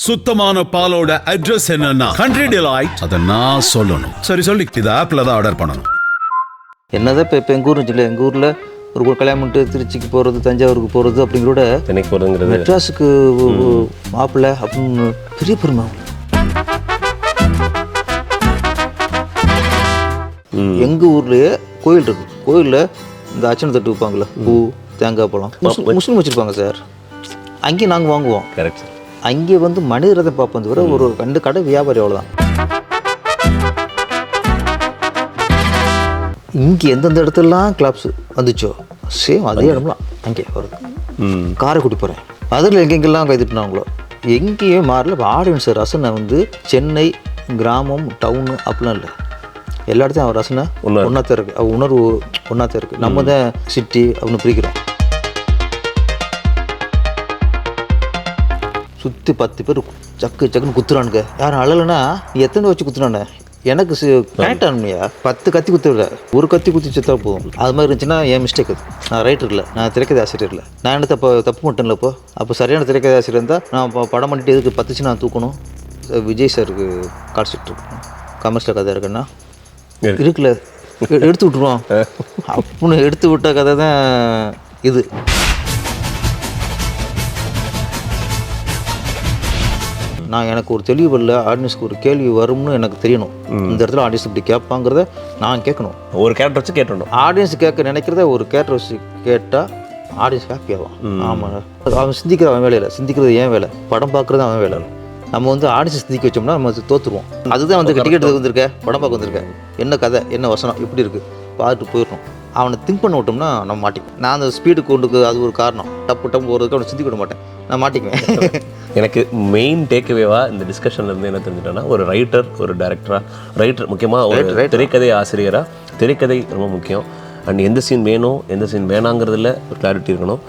சுத்தமான பாலோட அட்ரஸ் என்னன்னா கண்ட்ரி டிலைட். அதை நான் சொல்லணும். சரி சொல்லி இது ஆப்ல தான் ஆர்டர் பண்ணணும். என்னதான் இப்போ எங்கள் ஊர் இல்லை, எங்கள் ஊரில் ஒரு கல்யாணம் பண்ணிட்டு திருச்சிக்கு போகிறது, தஞ்சாவூருக்கு போகிறது அப்படிங்கிறோட சென்னைக்கு போகிறதுங்கிறது மெட்ராஸுக்கு மாப்பிள்ளை அப்படின்னு பெரிய பெருமை. எங்கள் ஊர்லேயே கோயில் இருக்குது. கோயிலில் இந்த அச்சனை தட்டு வைப்பாங்களே, பூ தேங்காய் பழம், முஸ்லீம் வச்சுருப்பாங்க சார். அங்கேயும் நாங்கள் வாங்குவோம். Correct sir. அங்கே வந்து மனிதரதை பார்ப்போம் தவிர ஒரு 2 கடை வியாபாரி அவ்வளோதான். இங்கே எந்தெந்த இடத்துலலாம் கிளப்ஸ் வந்துச்சோ சேம் அதே இடம்லாம் அங்கே வருது. காரைக்குடி போகிறேன், அதில் எங்கெங்கெல்லாம் கைதுட்டுனாங்களோ எங்கேயுமே மாறல. இப்போ ஆடியன்ஸ் ரசனை வந்து சென்னை கிராமம் டவுனு அப்படிலாம் இல்லை, எல்லா இடத்தையும் அவர் ரசனை ஒன்றாத்தான் இருக்குது. அவர் உணர்வு ஒன்றாத்தான் இருக்குது. நம்ம தான் சிட்டி அப்படின்னு பிரிக்கிறோம். சுற்றி 10 பேர் சக்குன்னு குத்துறானுங்க. யாரும் அழலைன்னா நீ எத்தனை வச்சு குத்துறானே எனக்கு கனெக்ட் ஆகணுமையா. 10 கத்தி குத்துவிட ஒரு கத்தி குத்தி செத்தா போதும். அது மாதிரி இருந்துச்சுன்னா என் மிஸ்டேக் அது. நான் ரைட்டர் இல்லை, நான் திரைக்கதை ஆசிரியர் இல்லை. நான் என்ன தப்பு மட்டும் இல்லை. அப்போ சரியான திரைக்கதை ஆசிரியர் இருந்தால் நான் படம் பண்ணிட்டு எதுக்கு 10 நான் தூக்கணும். விஜய் சாருக்கு கான்செப்ட் இருக்கணும், கமர்ஷியல் கதை இருக்குன்னா இருக்குல்ல, எடுத்து விட்ருவோம் அப்படின்னு எடுத்து விட்ட கதை தான் இது. நான் எனக்கு ஒரு தெளிவு இல்லை, ஆடியன்ஸ்க்கு ஒரு கேள்வி வரும்னு எனக்கு தெரியணும். இந்த இடத்துல ஆடியன்ஸ் இப்படி கேட்பாங்கிறத நான் கேட்கணும். ஒரு கேரக்டர் வச்சு கேட்டணும். ஆடியன்ஸ் கேட்க நினைக்கிறத ஒரு கேரக்டர் வச்சு கேட்டால் ஆடியன்ஸ் ஹாப்பி ஆகும். ஆமாம், அவன் சிந்திக்கிற அவன் வேலையில், சிந்திக்கிறது ஏன் வேலை, படம் பார்க்குறது அவன் வேலை. நம்ம வந்து ஆடியன்ஸ் சிந்திக்க வச்சோம்னா நம்ம தோற்றுருவோம். அதுதான் வந்து டிக்கெட் வந்திருக்க, படம் பார்க்க வந்திருக்கேன், என்ன கதை என்ன வசனம் இப்படி இருக்குது பார்த்துட்டு போயிடணும். அவனை திங்க் பண்ண விட்டோம்னா நம்ம மாட்டிக்குவேன். நான் அந்த ஸ்பீடு கொண்டுக்கு அது ஒரு காரணம். டப்பு போகிறதுக்கு அவனை சிந்திக்க விட மாட்டேன், நான் மாட்டிக்குவேன். எனக்கு மெயின் டேக்அவேவாக இந்த டிஸ்கஷன்லேருந்து என்ன தெரிஞ்சுட்டேன்னா, ஒரு ரைட்டர், ஒரு டைரக்டராக, ரைட்டர் முக்கியமாக ஒரு திரைக்கதை ஆசிரியராக, திரைக்கதை ரொம்ப முக்கியம். அண்ட் எந்த சீன் வேணும் எந்த சீன் வேணாங்கிறதுல ஒரு கிளாரிட்டி இருக்கணும்.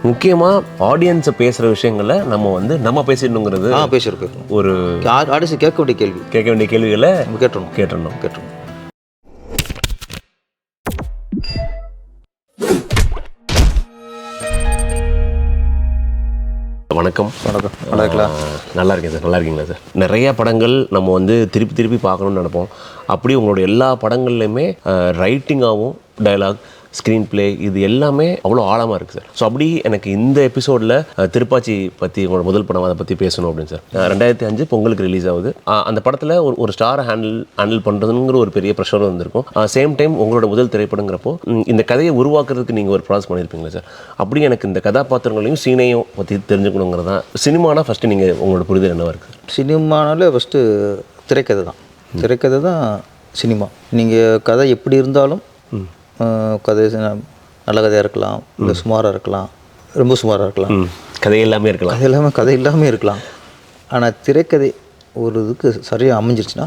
முக்கியமாக ஆடியன்ஸை பேசுகிற விஷயங்களை நம்ம வந்து நம்ம பேசிடணுங்கிறது பேசியிருக்கோம். ஒரு ஆடியன்ஸ் கேட்க வேண்டிய கேள்விகளை கேட்டணும். வணக்கம். நல்லா இருக்கேன் சார். நல்லா இருக்கீங்களா சார்? நிறையா படங்கள் நம்ம வந்து திருப்பி பார்க்கணுன்னு நினைப்போம். அப்படி உங்களோட எல்லா படங்கள்லையுமே ரைட்டிங்காகவும் டயலாக், ஸ்க்ரீன் பிளே இது எல்லாமே அவ்வளோ ஆழமாக இருக்குது சார். ஸோ அப்படி எனக்கு இந்த எபிசோடில் திருப்பாச்சி பற்றி, உங்களோட முதல் படம் அதை பற்றி பேசணும் அப்படின்னு சார். 2005 பொங்கலுக்கு ரிலீஸ் ஆகுது. அந்த படத்தில் ஒரு ஸ்டாரை ஹேண்டில் பண்ணுறதுங்கிற ஒரு பெரிய ப்ரெஷரும் வந்திருக்கும். சேம் டைம் உங்களோட முதல் திரைப்படங்கிறப்போ இந்த கதையை உருவாக்குறதுக்கு நீங்கள் ஒரு ப்ராசஸ் பண்ணியிருப்பீங்களா சார்? அப்படி எனக்கு இந்த கதாபாத்திரங்களையும் சீனையும் பற்றி தெரிஞ்சுக்கணுங்கிறது தான். சினிமானா ஃபஸ்ட்டு நீங்கள் உங்களோட புரிதல் என்னவாக இருக்குது? சினிமானாலே ஃபஸ்ட்டு திரைக்கதை தான் சினிமா. நீங்கள் கதை எப்படி இருந்தாலும், கதை நல்ல கதையாக இருக்கலாம், இல்லை சுமாராக இருக்கலாம், ரொம்ப சுமாராக இருக்கலாம், கதை இல்லாமல் இருக்கலாம். ஆனால் திரைக்கதை ஒரு இதுக்கு சரியாக அமைஞ்சிருச்சுன்னா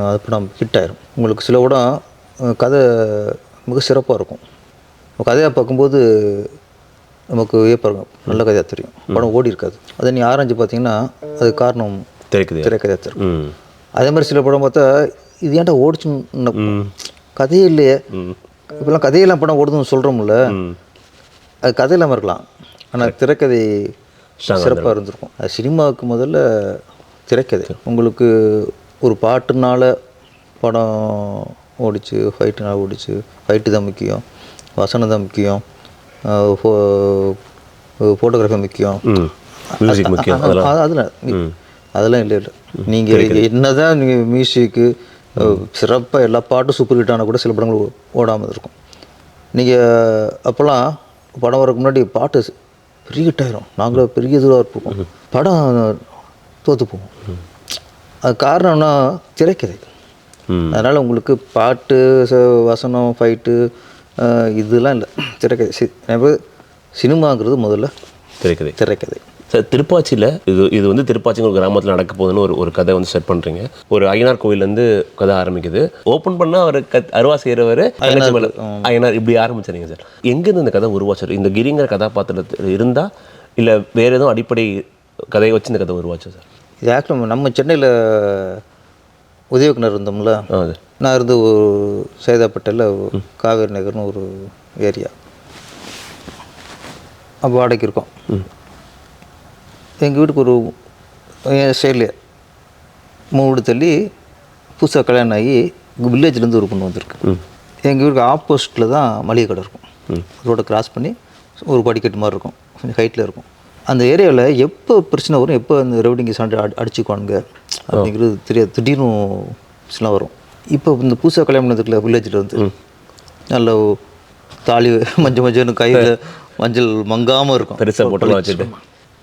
அது படம் ஹிட் ஆயிரும். உங்களுக்கு சில படம் கதை மிக சிறப்பாக இருக்கும். கதையாக பார்க்கும்போது நமக்கு வியப்பாருங்க, நல்ல கதையாக தெரியும், படம் ஓடி இருக்காது. அதை நீ ஆராய்ச்சி பார்த்தீங்கன்னா அது காரணம் திரைக்கதையாக தெரியும். அதே மாதிரி சில படம் பார்த்தா இது ஏன்டா ஓடிச்சுன்னு, கதையே இல்லையே, இப்போலாம் கதையெல்லாம் படம் ஓடுதுன்னு சொல்கிறோம்ல, அது கதை இல்லாமல் இருக்கலாம், ஆனால் திரைக்கதை சிறப்பாக இருந்திருக்கும். அது சினிமாவுக்கு முதல்ல திரைக்கதை. உங்களுக்கு ஒரு பாட்டுனால படம் ஓடிச்சு, ஃபைட்டுனால ஓடிச்சு, ஃபைட்டு தான் முக்கியம், வசனம் தான் முக்கியம், ஃபோட்டோகிராஃபி முக்கியம், அதெல்லாம் இல்லை. நீங்கள் என்ன தான் நீங்கள் மியூசிக்கு சிறப்பாக எல்லா பாட்டும் சூப்பர் ஹிட் ஆனால் கூட சில படங்கள் ஓடாமல் இருக்கும். நீங்கள் அப்போல்லாம் படம் வரக்கு முன்னாடி பாட்டு பெரிய ஹிட் ஆயிரும், நாங்களும் பெரிய இதுவாக இருப்போம், படம் தோற்று போவோம். அது காரணம்னா திரைக்கதை. அதனால் உங்களுக்கு பாட்டு, வசனம், ஃபைட்டு இதெல்லாம் இல்லை, திரைக்கதை. சினிமாங்கிறது முதல்ல திரைக்கதை. சார், திருப்பாச்சியில் இது வந்து திருப்பாச்சிங்க ஒரு கிராமத்தில் நடக்க போகுதுன்னு ஒரு கதை வந்து செட் பண்ணுறீங்க. ஒரு ஐயனார் கோவிலேருந்து கதை ஆரம்பிக்குது. ஓப்பன் பண்ணால் அவர் அருவா செய்கிறவர் ஐயனார் இப்படி ஆரம்பிச்சிருங்க சார். எங்கேருந்து இந்த கதை உருவாச்சார்? இந்த கிரிங்கிற கதாபாத்திரத்தில் இருந்தால் இல்லை வேறு எதுவும் அடிப்படை கதையை வச்சு இந்த கதை உருவாச்சா சார்? இது ஆக்சுவலாக நம்ம சென்னையில் உதயகுனர் இருந்தோம்ல, நான் இருந்து ஒரு சேதாப்பேட்டையில் காவேரி நகர்னு ஒரு ஏரியா, அப்போ வாடகைக்கு இருக்கோம். எங்கள் வீட்டுக்கு ஒரு என் சைட்லேயே 3 வீடு தள்ளி புதுசாக கல்யாணம் ஆகி வில்லேஜ்லேருந்து ஒரு பொண்ணு வந்திருக்கு. எங்கள் வீட்டுக்கு ஆப்போசிட்டில் தான் மளிகை கடை இருக்கும். ரோடை கிராஸ் பண்ணி ஒரு படிக்கட்டு மாதிரி இருக்கும், கொஞ்சம் ஹைட்டில் இருக்கும். அந்த ஏரியாவில் எப்போ பிரச்சனை வரும், எப்போ அந்த ரவுடிங்க சண்டை அடிச்சுக்குவானுங்க அப்படிங்கிறது தெரியாது. திடீர்னு பிரச்சனை வரும். இப்போ இந்த புதுசாக கல்யாணம் பண்ணதுக்குள்ள வில்லேஜில் வந்து நல்ல தாலி மஞ்சள்னு கையில் மஞ்சள் மங்காமல் இருக்கும், பெருசாக போட்டோலாம் வச்சுட்டு.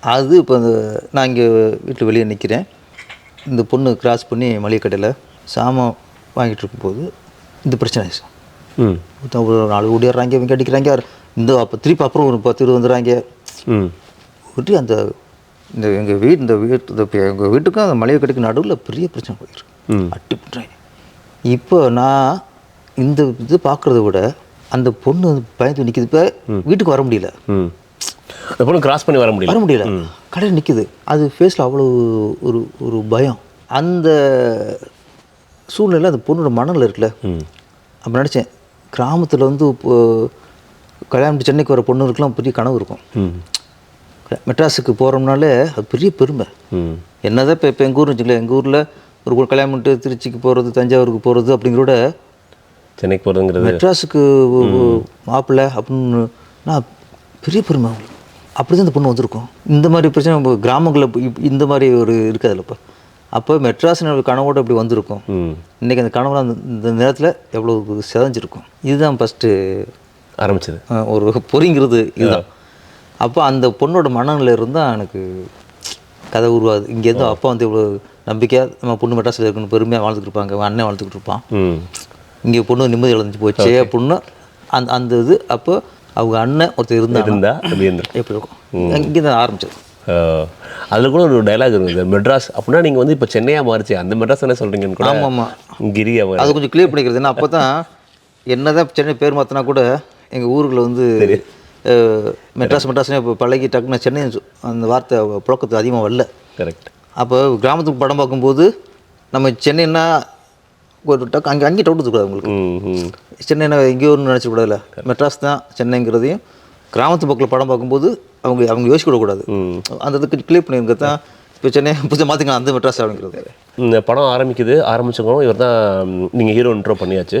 அது இப்போ நான் இங்கே வீட்டில் வெளியே நிற்கிறேன். இந்த பொண்ணு கிராஸ் பண்ணி மளிகை கடையில் சாமான் வாங்கிட்டு இருக்கும்போது இந்த பிரச்சனை ஆயிடுச்சு. ஒரு 4 ஓடிடுறாங்க, இவங்க அடிக்கிறாங்க. இந்த அப்போ திருப்பி அப்புறம் ஒரு 10-20 வந்துடுறாங்க. ஒட்டி அந்த எங்கள் வீட்டுக்கும் அந்த மளிகை கடைக்கு நடுவில் பெரிய பிரச்சனை போயிருக்கு, அட்டி பண்ணுறாங்க. இப்போ நான் இந்த இது பார்க்குறத விட அந்த பொண்ணு பயந்து நிற்கிது. இப்போ வீட்டுக்கு வர முடியல, அந்த பொண்ணு கிராஸ் பண்ணி வர முடியல, கடையில் நிற்கிது. அது ஃபேஸில் அவ்வளோ ஒரு பயம். அந்த சூழ்நிலை அந்த பொண்ணோட மனநிலை இருக்குல்ல. அப்போ நினச்சேன், கிராமத்தில் வந்து இப்போ கல்யாணம் சென்னைக்கு வர பொண்ணுங்களுக்குலாம் பெரிய கனவு இருக்கும். மெட்ராஸுக்கு போகிறோம்னாலே அது பெரிய பெருமை. என்னதான் இப்போ எங்கள் ஊர்னு வச்சுக்கல, எங்கள் ஊரில் ஒரு கல்யாணம் பண்ணிட்டு திருச்சிக்கு போகிறது, தஞ்சாவூருக்கு போகிறது அப்படிங்கிறத சென்னைக்கு போகிறதுங்கிறது, மெட்ராஸுக்கு மாப்பிள்ளை அப்படின்னு நான் பெரிய பெருமை அவங்களுக்கு. அப்படி தான் இந்த பொண்ணு வந்திருக்கும். இந்த மாதிரி பிரச்சனை நம்ம கிராமங்களில் இந்த மாதிரி ஒரு இருக்காதுல்ல. அப்போ மெட்ராஸ் கனவோடு அப்படி வந்திருக்கும். இன்றைக்கி அந்த கனவுலாம் இந்த நேரத்தில் எவ்வளோ செதஞ்சிருக்கும். இதுதான் ஃபஸ்ட்டு ஆரம்பிச்சது ஒரு பொறிங்கிறது இதுதான். அப்போ அந்த பொண்ணோட மனநிலை இருந்தால் எனக்கு கதை உருவாது. இங்கேருந்து அப்பா வந்து இவ்வளோ நம்பிக்கையாக நம்ம பொண்ணு மெட்ராஸில் இருக்குன்னு பெருமையாக வாழ்ந்துக்கிட்டு இருப்பாங்க, அண்ணன் வாழ்ந்துக்கிட்டு இருப்பான். இங்கே பொண்ணு நிம்மதி இழந்துச்சு போச்சு அப்படின்னு அந்த இது. அப்போ அவங்க அண்ணன் ஒருத்தர் இருந்தா எப்படி இருக்கும், இங்கே தான் ஆரம்பிச்சது. அதில் கூட ஒரு டைலாக் இருக்குது, மெட்ராஸ் அப்படின்னா நீங்கள் வந்து இப்போ சென்னையாக மாறிச்சு, அந்த மெட்ராஸ் என்ன சொல்கிறீங்கன்னு கூட. ஆமாம், கிரியா அது கொஞ்சம் கிளியர் பண்ணிக்கிறது. ஏன்னா அப்போ தான் என்ன தான் சென்னை பேர் மாற்றினா கூட எங்கள் ஊரில் வந்து மெட்ராஸ்னே இப்போ பழகி டக்குன்னு சென்னை அந்த வார்த்தை புழக்கத்து அதிகமாக வரல. கரெக்ட். அப்போ கிராமத்துக்கு படம் பார்க்கும்போது நம்ம சென்னைன்னா ஒரு டக்கு அங்கேயே டவுட் இருக்கக்கூடாது உங்களுக்கு. சென்னைன்னா எங்கேயோ ஒன்று நினச்சிக்கூடாதுல்ல, மெட்ராஸ் தான் சென்னைங்கிறதையும் கிராமத்து பக்கத்தில் படம் பார்க்கும்போது அவங்க யோசிக்கூடாது. அந்த இதுக்கு கிளியர் பண்ணியிருக்க தான் இப்போ சென்னை புதுசாக மாற்றிக்கலாம் அந்த மெட்ராஸ் அப்படிங்கிறது. இந்த படம் ஆரம்பிச்சவங்க இவர் தான், நீங்கள் ஹீரோ இன்ட்ரோ பண்ணியாச்சு.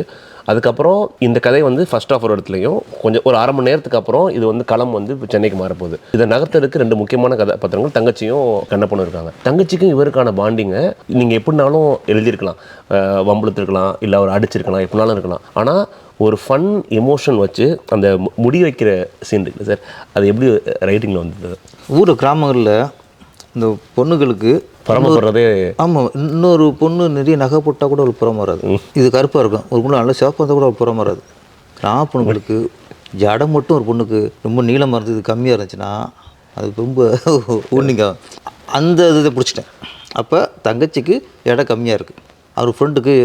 அதுக்கப்புறம் இந்த கதை வந்து ஃபர்ஸ்ட் ஆஃப் ஒரு இடத்துலையும் கொஞ்சம் ஒரு 1/2 மணி நேரத்துக்கு அப்புறம் இது வந்து களம் வந்து இப்போ சென்னைக்கு மாறப்போகுது. இதை நகர்த்ததுக்கு 2 முக்கியமான கதாபாத்திரங்கள், தங்கச்சியும் கண்ணப்பனும் இருக்காங்க. தங்கச்சிக்கும் இவருக்கான பாண்டிங்கை நீங்கள் எப்படினாலும் எழுதியிருக்கலாம், வம்புழுத்திருக்கலாம், இல்லை அவர் அடிச்சிருக்கலாம், எப்படினாலும் இருக்கலாம். ஆனால் ஒரு ஃபன் எமோஷன் வச்சு அந்த முடி வைக்கிற சீன் இருக்குது சார், அது எப்படி ரைட்டிங்கில் வந்தது? ஊர் கிராமங்களில் இந்த பொண்ணுகளுக்கு பரமப்படுறதே. ஆமாம், இன்னொரு பொண்ணு நிறைய நகை போட்டால் கூட அவளுக்கு புறம் வராது. இது கருப்பாக இருக்கும், ஒரு பொண்ணு நல்லா சிவப்பாக இருந்தால் கூட அவளுக்கு புறம் வராது. கிராம பொண்ணுங்களுக்கு ஜடம் மட்டும் ஒரு பொண்ணுக்கு ரொம்ப நீளமாக இருந்தது கம்மியாக இருந்துச்சுன்னா அது ரொம்ப ஊனிங்க. அந்த இதை பிடிச்சிட்டேன். அப்போ தங்கச்சிக்கு இடம் கம்மியாக இருக்குது, அவர் ஃப்ரெண்டுக்கு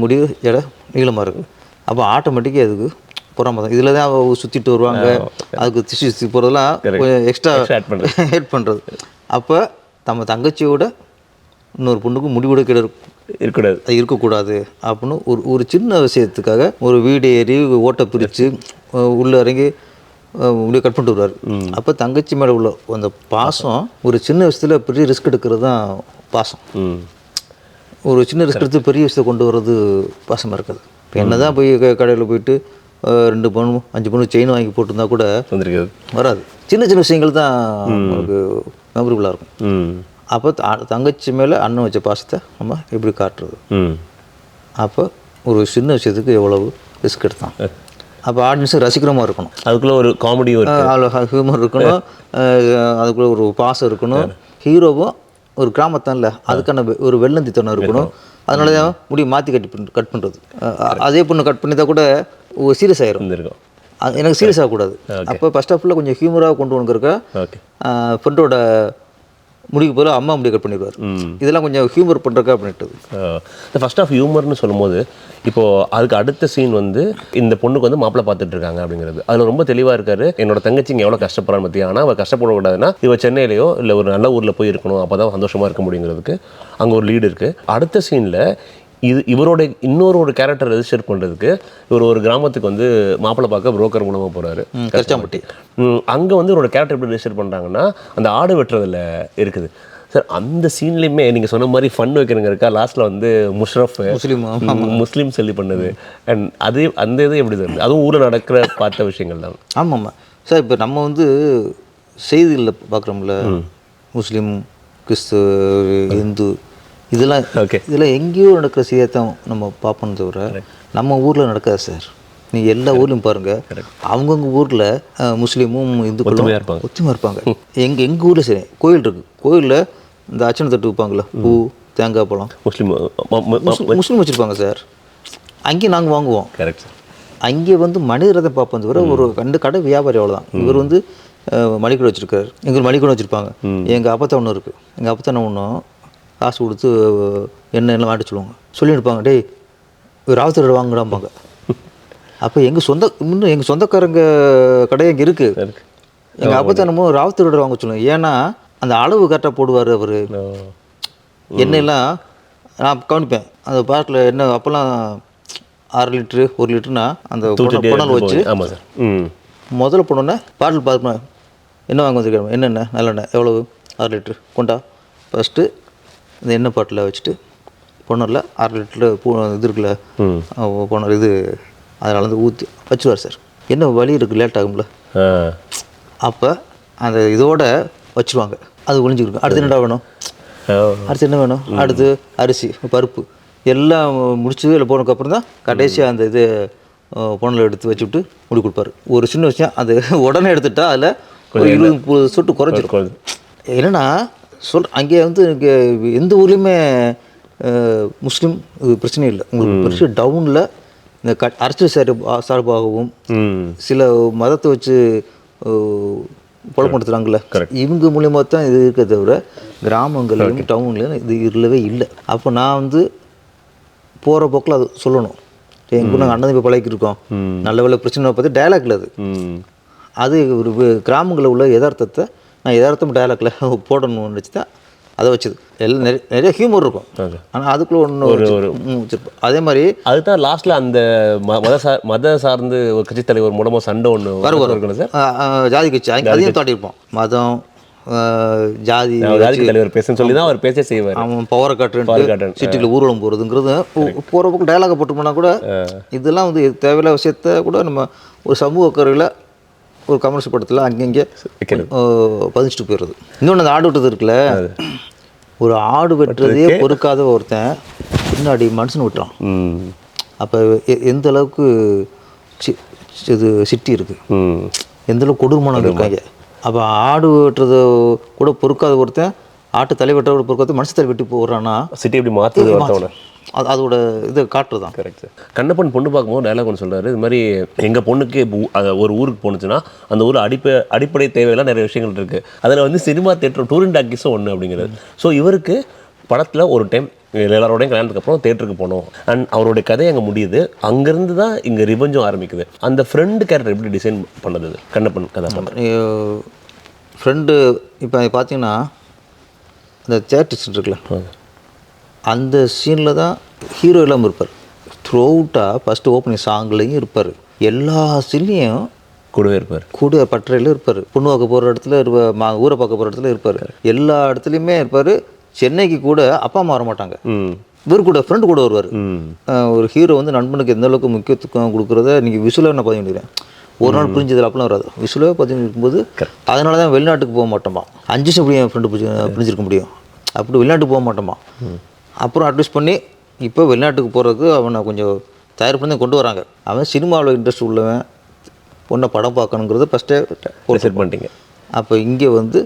முடி இடம் நீளமாக இருக்குது. அப்போ ஆட்டோமேட்டிக்காக அதுக்கு புறாம தான். இதில் தான் சுற்றிட்டு வருவாங்க, அதுக்கு சுற்றி போகிறதெல்லாம் கொஞ்சம் எக்ஸ்ட்ரா ஹெல்ப் பண்ணுறது. அப்போ நம்ம தங்கச்சியோட இன்னொரு பொண்ணுக்கு முடிவுட இருக்கக்கூடாது அப்படின்னு ஒரு சின்ன விஷயத்துக்காக ஒரு வீடு ஏறி ஓட்டை பிரித்து உள்ளே இறங்கி முடிய கட் பண்ணிட்டு வருவார். அப்போ தங்கச்சி மேலே உள்ள அந்த பாசம் ஒரு சின்ன விஷயத்தில் பெரிய ரிஸ்க் எடுக்கிறது தான் பாசம். ஒரு சின்ன ரிஸ்க் எடுத்து பெரிய விஷயத்தை கொண்டு வர்றது பாசமாக இருக்காது. இப்போ என்ன தான் போய் கடையில் போயிட்டு 2 பவுன் 5 பவுன் செயின் வாங்கி போட்டிருந்தா கூட வராது. சின்ன சின்ன விஷயங்கள் தான் நமக்கு மெமரபுளாக இருக்கும். அப்போ தங்கச்சி மேலே அண்ணன் வச்ச பாசத்தை நம்ம எப்படி காட்டுறது? அப்போ ஒரு சின்ன விஷயத்துக்கு எவ்வளவு ரிஸ்க் எடுத்தான். அப்போ ஆடியன்ஸுக்கு ரசிக்கிற மாதிரி இருக்கணும், அதுக்குள்ளே ஒரு காமெடி ஹியூமர் இருக்கணும், அதுக்குள்ளே ஒரு பாசம் இருக்கணும். ஹீரோவும் ஒரு கிராமத்தான் இல்லை, அதுக்கான ஒரு வெள்ளந்தித்தனம் இருக்கணும். அதனால தான் முடிய மாற்றி கட் பண்ணுறது. அதே பொண்ணு கட் பண்ணி தான் கூட சீரியஸ் ஆகிரும். எனக்கு சீரியஸ் ஆகக்கூடாது. அப்போ ஃபர்ஸ்ட் ஆஃப் கொஞ்சம் ஹியூமராக கொண்டு வந்துருக்க ஃப்ரெண்டோட முடிக்கு போல அம்மா முடிய கட் பண்ணிடுவார். இதெல்லாம் கொஞ்சம் ஹியூமர் பண்ணுறக்கா பண்ணிட்டது. ஃபர்ஸ்ட் ஆஃப் ஹியூமர்னு சொல்லும்போது இப்போது அதுக்கு அடுத்த சீன் வந்து இந்த பொண்ணுக்கு வந்து மாப்பிள்ளை பார்த்துட்டு இருக்காங்க அப்படிங்கிறது. அதில் ரொம்ப தெளிவாக இருக்காரு, என்னோட தங்கச்சி இங்கே எவ்வளோ கஷ்டப்படுறான்னு பற்றி. ஆனால் அவள் கஷ்டப்படக்கூடாதுன்னா இவள் சென்னையிலையோ இல்லை ஒரு நல்ல ஊரில் போய் இருக்கணும், அப்போ தான் சந்தோஷமாக இருக்க முடியுங்கிறதுக்கு அங்கே ஒரு லீடு இருக்குது. அடுத்த சீனில் இவரோட இன்னொரு கேரக்டர் ரெஜிஸ்டர் பண்ணுறதுக்கு இவர் ஒரு கிராமத்துக்கு வந்து மாப்பிள்ளை பார்க்க புரோக்கர் மூலமாக போகிறாரு, கரிச்சாம்பட்டி. அங்கே வந்து இவரோட கேரக்டர் எப்படி ரெஜிஸ்டர் பண்ணுறாங்கன்னா அந்த ஆடு வெட்டுறதுல இருக்குது. சார் அந்த சீன்லேயுமே நீங்கள் சொன்ன மாதிரி ஃபன் வைக்கிறங்க இருக்கா, லாஸ்ட்டில் வந்து முஷ்ரஃப் முஸ்லீம் சொல்லி பண்ணது, அண்ட் அது அந்த இது எப்படி சார் இருந்தது? அதுவும் ஊரில் நடக்கிற பார்த்த விஷயங்கள் தான். ஆமாம் சார். இப்போ நம்ம வந்து செய்திகளில் பார்க்குறோம்ல, முஸ்லீம், கிறிஸ்துவ, இந்து, இதெல்லாம் இதெல்லாம் எங்கேயோ நடக்கிற செய்தியத்தான் நம்ம பார்ப்போம் தவிர நம்ம ஊரில் நடக்காது சார். நீங்கள் எல்லா ஊர்லையும் பாருங்கள், அவங்கவுங்க ஊரில் முஸ்லீமும் இந்துக்களும் ஒத்துமையாக இருப்பாங்க. எங்கள் ஊரில் சரி கோயில் இருக்குது, கோயிலில் இந்த அச்சனை தட்டு வைப்பாங்களே, பூ, தேங்காய் பழம், முஸ்லீம் வச்சுருப்பாங்க சார். அங்கேயும் நாங்கள் வாங்குவோம். Correct sir. அங்கே வந்து மனிதரதை பார்ப்போம் தவிர ஒரு கடை வியாபாரி அவ்வளோதான். இவர் வந்து மளிகை வச்சுருக்காரு, எங்களுக்கு மளிகை வச்சுருப்பாங்க. எங்கள் அப்பத்தா ஒன்று இருக்குது, எங்கள் அப்பத்தா ஒன்றும் காசு கொடுத்து எண்ணெய் வாட்டி சொல்லுவாங்க, சொல்லி எடுப்பாங்க, டேய் ராவத்தோட வாங்கிடாம்பாங்க. அப்போ எங்கள் சொந்தக்காரங்க கடை இங்கே இருக்குது. எங்கள் அப்பத்தானமும் ராவத்தோட வாங்க சொல்லுவாங்க. ஏன்னா அந்த அளவு கரெக்டாக போடுவார் அவர். எண்ணெயெல்லாம் நான் கவனிப்பேன், அந்த பாட்டில் எண்ணெய் அப்போல்லாம் 6 லிட்ரு 1 லிட்டருனா அந்த புனல் வச்சு முதல்ல போனோன்னே பாட்டில் பார்ப்பேன், என்ன வாங்க வந்திருக்கேன், என்னென்ன நல்லெண்ணெய் எவ்வளவு, 6 லிட்ரு கொண்டா. ஃபஸ்ட்டு இந்த எண்ணெய் பாட்டில் வச்சுட்டு பொண்ணரில் 6 லிட்டரு இது இருக்குல்ல பொண்ணர், இது அதனால் வந்து ஊற்றி வச்சுருவார் சார். என்ன வழி இருக்குது, லேட் ஆகும்ல, அப்போ அந்த இதோட வச்சுருவாங்க. அது ஒழிஞ்சிருக்கு. அடுத்து என்னடா வேணும், அடுத்து என்ன வேணும், அடுத்து அரிசி, பருப்பு எல்லாம் முடிச்சு இல்லை போனதுக்கப்புறம் தான் கடைசியாக அந்த இது பொண்ணில் எடுத்து வச்சுவிட்டு முடி கொடுப்பாரு. ஒரு சின்ன விஷயம், அது உடனே எடுத்துட்டா அதில் ஒரு 20-30 சொட்டு குறைஞ்சிருக்கும். என்னென்னா அங்கே வந்து இங்கே எந்த ஊர்லேயுமே முஸ்லீம் பிரச்சனை இல்லை. உங்களுக்கு பிரச்சனை டவுனில் இந்த அரசியல் சார்பாகவும் சில மதத்தை வச்சு புழப்படுத்துகிறாங்களே, இவங்க மூலியமாக தான் இது இருக்க தவிர கிராமங்கள்லையும் டவுன்லையும் இது இல்லவே இல்லை. அப்போ நான் வந்து போகிற போக்கில் அது சொல்லணும், எங்கள் நாங்கள் அண்ணன் போய் பழகிருக்கோம், நல்ல வேலை பிரச்சனை பார்த்து டைலாக்ல அது ஒரு கிராமங்களில் உள்ள யதார்த்தத்தை நான் யதார்த்தம் டைலாக்ல போடணும்னு நினச்சி தான் அதை வச்சது. எல்லாம் நிறைய ஹியூமர் இருக்கும், ஆனால் அதுக்குள்ளே ஒன்று வச்சுருப்போம். அதே மாதிரி அதுதான் லாஸ்ட்டில் அந்த மத சார்ந்து ஒரு கட்சி தலைவர் மூலமாக சண்டை ஒன்று வரும் சார். ஜாதி கட்சி அதையும் தாட்டியிருப்போம். மதம், ஜாதி தலைவர் பேசுன்னு சொல்லி தான் அவர் பேச செய்வார். அவன் பவரை காட்டுறேன் சிட்டியில் ஊர்வலம் போகிறதுங்கிறது போகிற பக்கம் டைலாக போட்டு போனால் கூட இதெல்லாம் வந்து தேவையில்லாத விஷயத்த கூட நம்ம ஒரு சமூக அக்கறையில் ஒரு கமர்ஷியல் படத்தில் அங்கங்கே பதிச்சுட்டு போயிடுறது. இன்னொன்று அந்த ஆடு வெட்டுறது இருக்குல்ல, ஒரு ஆடு வெட்டுறதே பொறுக்காத ஒருத்தன் பின்னாடி மனுஷன் விட்டுறான். அப்போ எந்த அளவுக்கு இது சிட்டி இருக்குது, எந்த அளவுக்கு கொடூரமானவங்க இருக்காங்க. அப்போ ஆடு வெட்டுறது கூட பொறுக்காத ஒருத்தன் ஆட்டு தலை வெட்ட கூட பொறுக்காத மனுஷ தலை வெட்டி போடுறான்னா சிட்டி எப்படி மாற்றுது, அதோட இதை காட்டுறது தான். Correct sir. கண்ணப்பன் பொண்ணு பார்க்கும்போது டைலாக் ஒன்று சொல்கிறாரு, இது மாதிரி எங்கள் பொண்ணுக்கு ஒரு ஊருக்கு போணுச்சுன்னா அந்த ஊர் அடிப்படை தேவையெல்லாம் நிறைய விஷயங்கள் இருக்குது, அதில் வந்து சினிமா தேட்டர் டூரிங் டாக்கீஸும் ஒன்று அப்படிங்கிறது. ஸோ இவருக்கு படத்தில் ஒரு டைம் எல்லாரோடையும் கல்யாணத்துக்கு அப்புறம் தேட்டருக்கு போனோம், அண்ட் அவருடைய கதை அங்கே முடியுது, அங்கேருந்து தான் இங்கே ரிவெஞ்சும் ஆரம்பிக்குது. அந்த ஃப்ரெண்டு கேரக்டர் எப்படி டிசைன் பண்ணது கண்ணப்பன் கதை? ஃப்ரெண்டு இப்போ பார்த்தீங்கன்னா இந்த தேட்டர்ஸ் இருக்குல்ல, அந்த சீனில் தான் ஹீரோ இல்லாமல் இருப்பார். த்ரூ அவுட்டாக ஃபஸ்ட்டு ஓப்பனிங் சாங்லேயும் இருப்பார், எல்லா சீன்லேயும் கூடவே இருப்பார், கூட பட்டறையில் இருப்பார், பொண்ணு பார்க்க போகிற இடத்துல ஊரை பார்க்க போகிற இடத்துல இருப்பார், எல்லா இடத்துலையுமே இருப்பார். சென்னைக்கு கூட அப்பா அம்மா வர மாட்டாங்க, இவர் கூட ஃப்ரெண்டு கூட வருவார். ஒரு ஹீரோ வந்து நண்பனுக்கு எந்த அளவுக்கு முக்கியத்துவம் கொடுக்குறத நீங்கள் விஷுவலாக நான் பதிவு பண்ணிக்கிறேன். ஒரு நாள் புரிஞ்சதில் அப்பெல்லாம் வராது, விஷுவலாக பதிவு இருக்கும்போது அதனால தான் வெளிநாட்டுக்கு போக மாட்டோமா, 5 வருஷம் எப்படி என் ஃப்ரெண்டு புரிஞ்சிருக்க முடியும், அப்படி வெளிநாட்டுக்கு போக மாட்டோமா. அப்புறம் அட்வைஸ் பண்ணி இப்போ வெளிநாட்டுக்கு போகிறதுக்கு அவனை கொஞ்சம் தயார் பண்ணி கொண்டு வராங்க. அவன் சினிமாவில் இன்ட்ரெஸ்ட் உள்ளவன், பொண்ணை படம் பார்க்கணுங்கிறத ஃபஸ்ட்டே செட் பண்ணிட்டீங்க. அப்போ இங்கே வந்து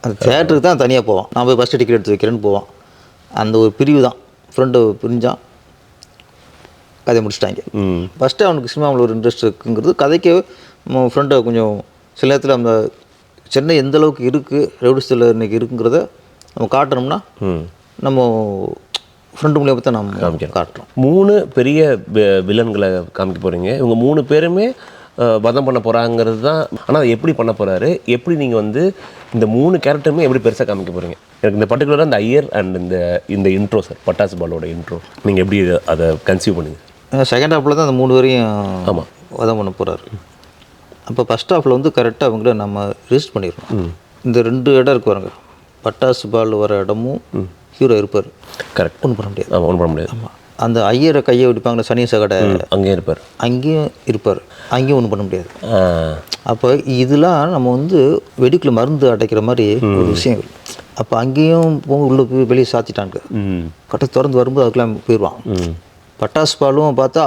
அந்த தேட்டருக்கு தான் தனியாக போவான், நான் போய் ஃபஸ்ட்டு டிக்கெட் எடுத்து வைக்கிறேன்னு போவான். அந்த ஒரு பிரிவு தான், ஃப்ரெண்டு பிரிஞ்சான், கதையை முடிச்சிட்டாங்க. ஃபஸ்ட்டு அவனுக்கு சினிமாவில் ஒரு இன்ட்ரெஸ்ட் இருக்குங்கிறது கதைக்கு ஃப்ரெண்டை கொஞ்சம் சில நேரத்தில் அந்த சென்னை எந்த அளவுக்கு இருக்குது, ரவுடிஸ்டில் இன்றைக்கி இருக்குங்கிறத நம்ம காட்டணும்னா நம்ம ஃப்ரெண்டு மூலியமாக தான் நம்ம காட்டுறோம். 3 பெரிய வில்லன்களை காமிக்க போகிறீங்க, இவங்க 3 பேருமே வதம் பண்ண போகிறாங்கிறது தான். ஆனால் அதை எப்படி பண்ண போகிறாரு, எப்படி நீங்கள் வந்து இந்த 3 கேரக்டருமே எப்படி பெருசாக காமிக்க போகிறீங்க? எனக்கு இந்த பர்டிகுலராக இந்த ஐயர் அண்ட் இந்த இன்ட்ரோ சார், பட்டாசு பாலோட இன்ட்ரோ நீங்கள் எப்படி அதை கன்சீவ் பண்ணுங்க? செகண்ட் ஹாஃபில் தான் அந்த 3 பேரையும் ஆமாம் வதம் பண்ண போகிறாரு. அப்போ ஃபஸ்ட் ஹாஃபில் வந்து கரெக்டாக அவங்கள நம்ம ரிஜிஸ்ட் பண்ணிடுறோம். இந்த 2 இடம் இருக்கு பாருங்க, பட்டாசு பால் வர இடமும் ஹீரோ இருப்பார். கரெக்ட். ஒன்றும் பண்ண முடியாது. ஆமாம், ஒன்றும் பண்ண முடியாது. ஆமாம், அந்த ஐயரை கையை பிடிப்பாங்களே சனி சகடை, அங்கேயும் இருப்பார். அங்கேயும் இருப்பார். அங்கேயும் ஒன்றும் பண்ண முடியாது. அப்போ இதெல்லாம் நம்ம வந்து வெடிக்குள்ள மருந்து அடைக்கிற மாதிரி ஒரு விஷயம். அப்போ அங்கேயும் போக உள்ளே போய் வெளியே சாத்திட்டாங்க. கட்டை திறந்து வரும்போது அதுக்கெல்லாம் போயிடுவான். பட்டாசு பாலும் பார்த்தா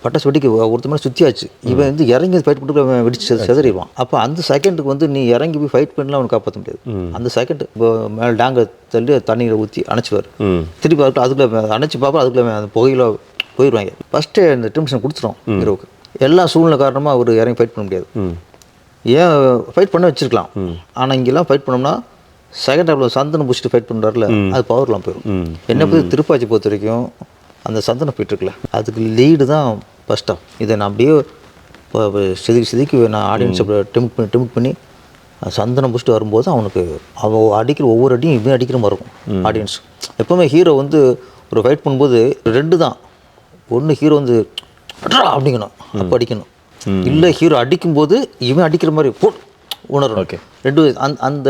பட்டாசு வெடிக்க ஒருத்தர் மாதிரி சுற்றியாச்சு. இவன் வந்து இறங்கி ஃபைட் பண்ணிட்டு அவன் வெடிச்சு செதறிடுவான். அப்போ அந்த செகண்டுக்கு வந்து நீ இறங்கி போய் ஃபைட் பண்ணலாம் அவனை காப்பாற்ற முடியாது. அந்த செகண்ட் இப்போ மேலே டேங்கை தள்ளி தண்ணியில் ஊற்றி அணைச்சிடுவார். திருப்பி அதுக்குள்ளே அணைச்சி பார்ப்போம், அதுக்குள்ளே அந்த புகையில் போயிடுவாங்க. ஃபஸ்ட்டு அந்த டென்ஷன் கொடுத்துரும் ஹீரோவுக்கு. எல்லா சூழ்நிலை காரணமாக அவர் இறங்கி ஃபைட் பண்ண முடியாது. ஏன் ஃபைட் பண்ண வச்சுருக்கலாம், ஆனால் இங்கெல்லாம் ஃபைட் பண்ணோம்னா செகண்ட் ஹாஃபில் சந்தனம் பிடிச்சிட்டு ஃபைட் பண்ணுறாருல, அது பவர்லாம் போயிடும். என்ன போய் திருப்பாச்சி பொறுத்த வரைக்கும் அந்த சந்தனம் போயிட்டுருக்குல்ல, அதுக்கு லீடு தான் ஃபஸ்ட் ஆஃப். இதை நான் அப்படியே செதுக்கி நான் ஆடியன்ஸ் டெம்ட் பண்ணி சந்தனம் பிடிச்சிட்டு வரும்போது அவனுக்கு அவன் அடிக்கிற ஒவ்வொரு அடியும் இப்படியும் அடிக்கிற மாதிரி இருக்கும் ஆடியன்ஸ். எப்போவுமே ஹீரோ வந்து ஒரு ஃபைட் பண்ணும்போது 2 தான். ஒன்று ஹீரோ வந்து அப்படிங்கணும், அப்போ அடிக்கணும். இல்லை ஹீரோ அடிக்கும்போது இவன் அடிக்கிற மாதிரி உணரணும். ஓகே, 2 அந்த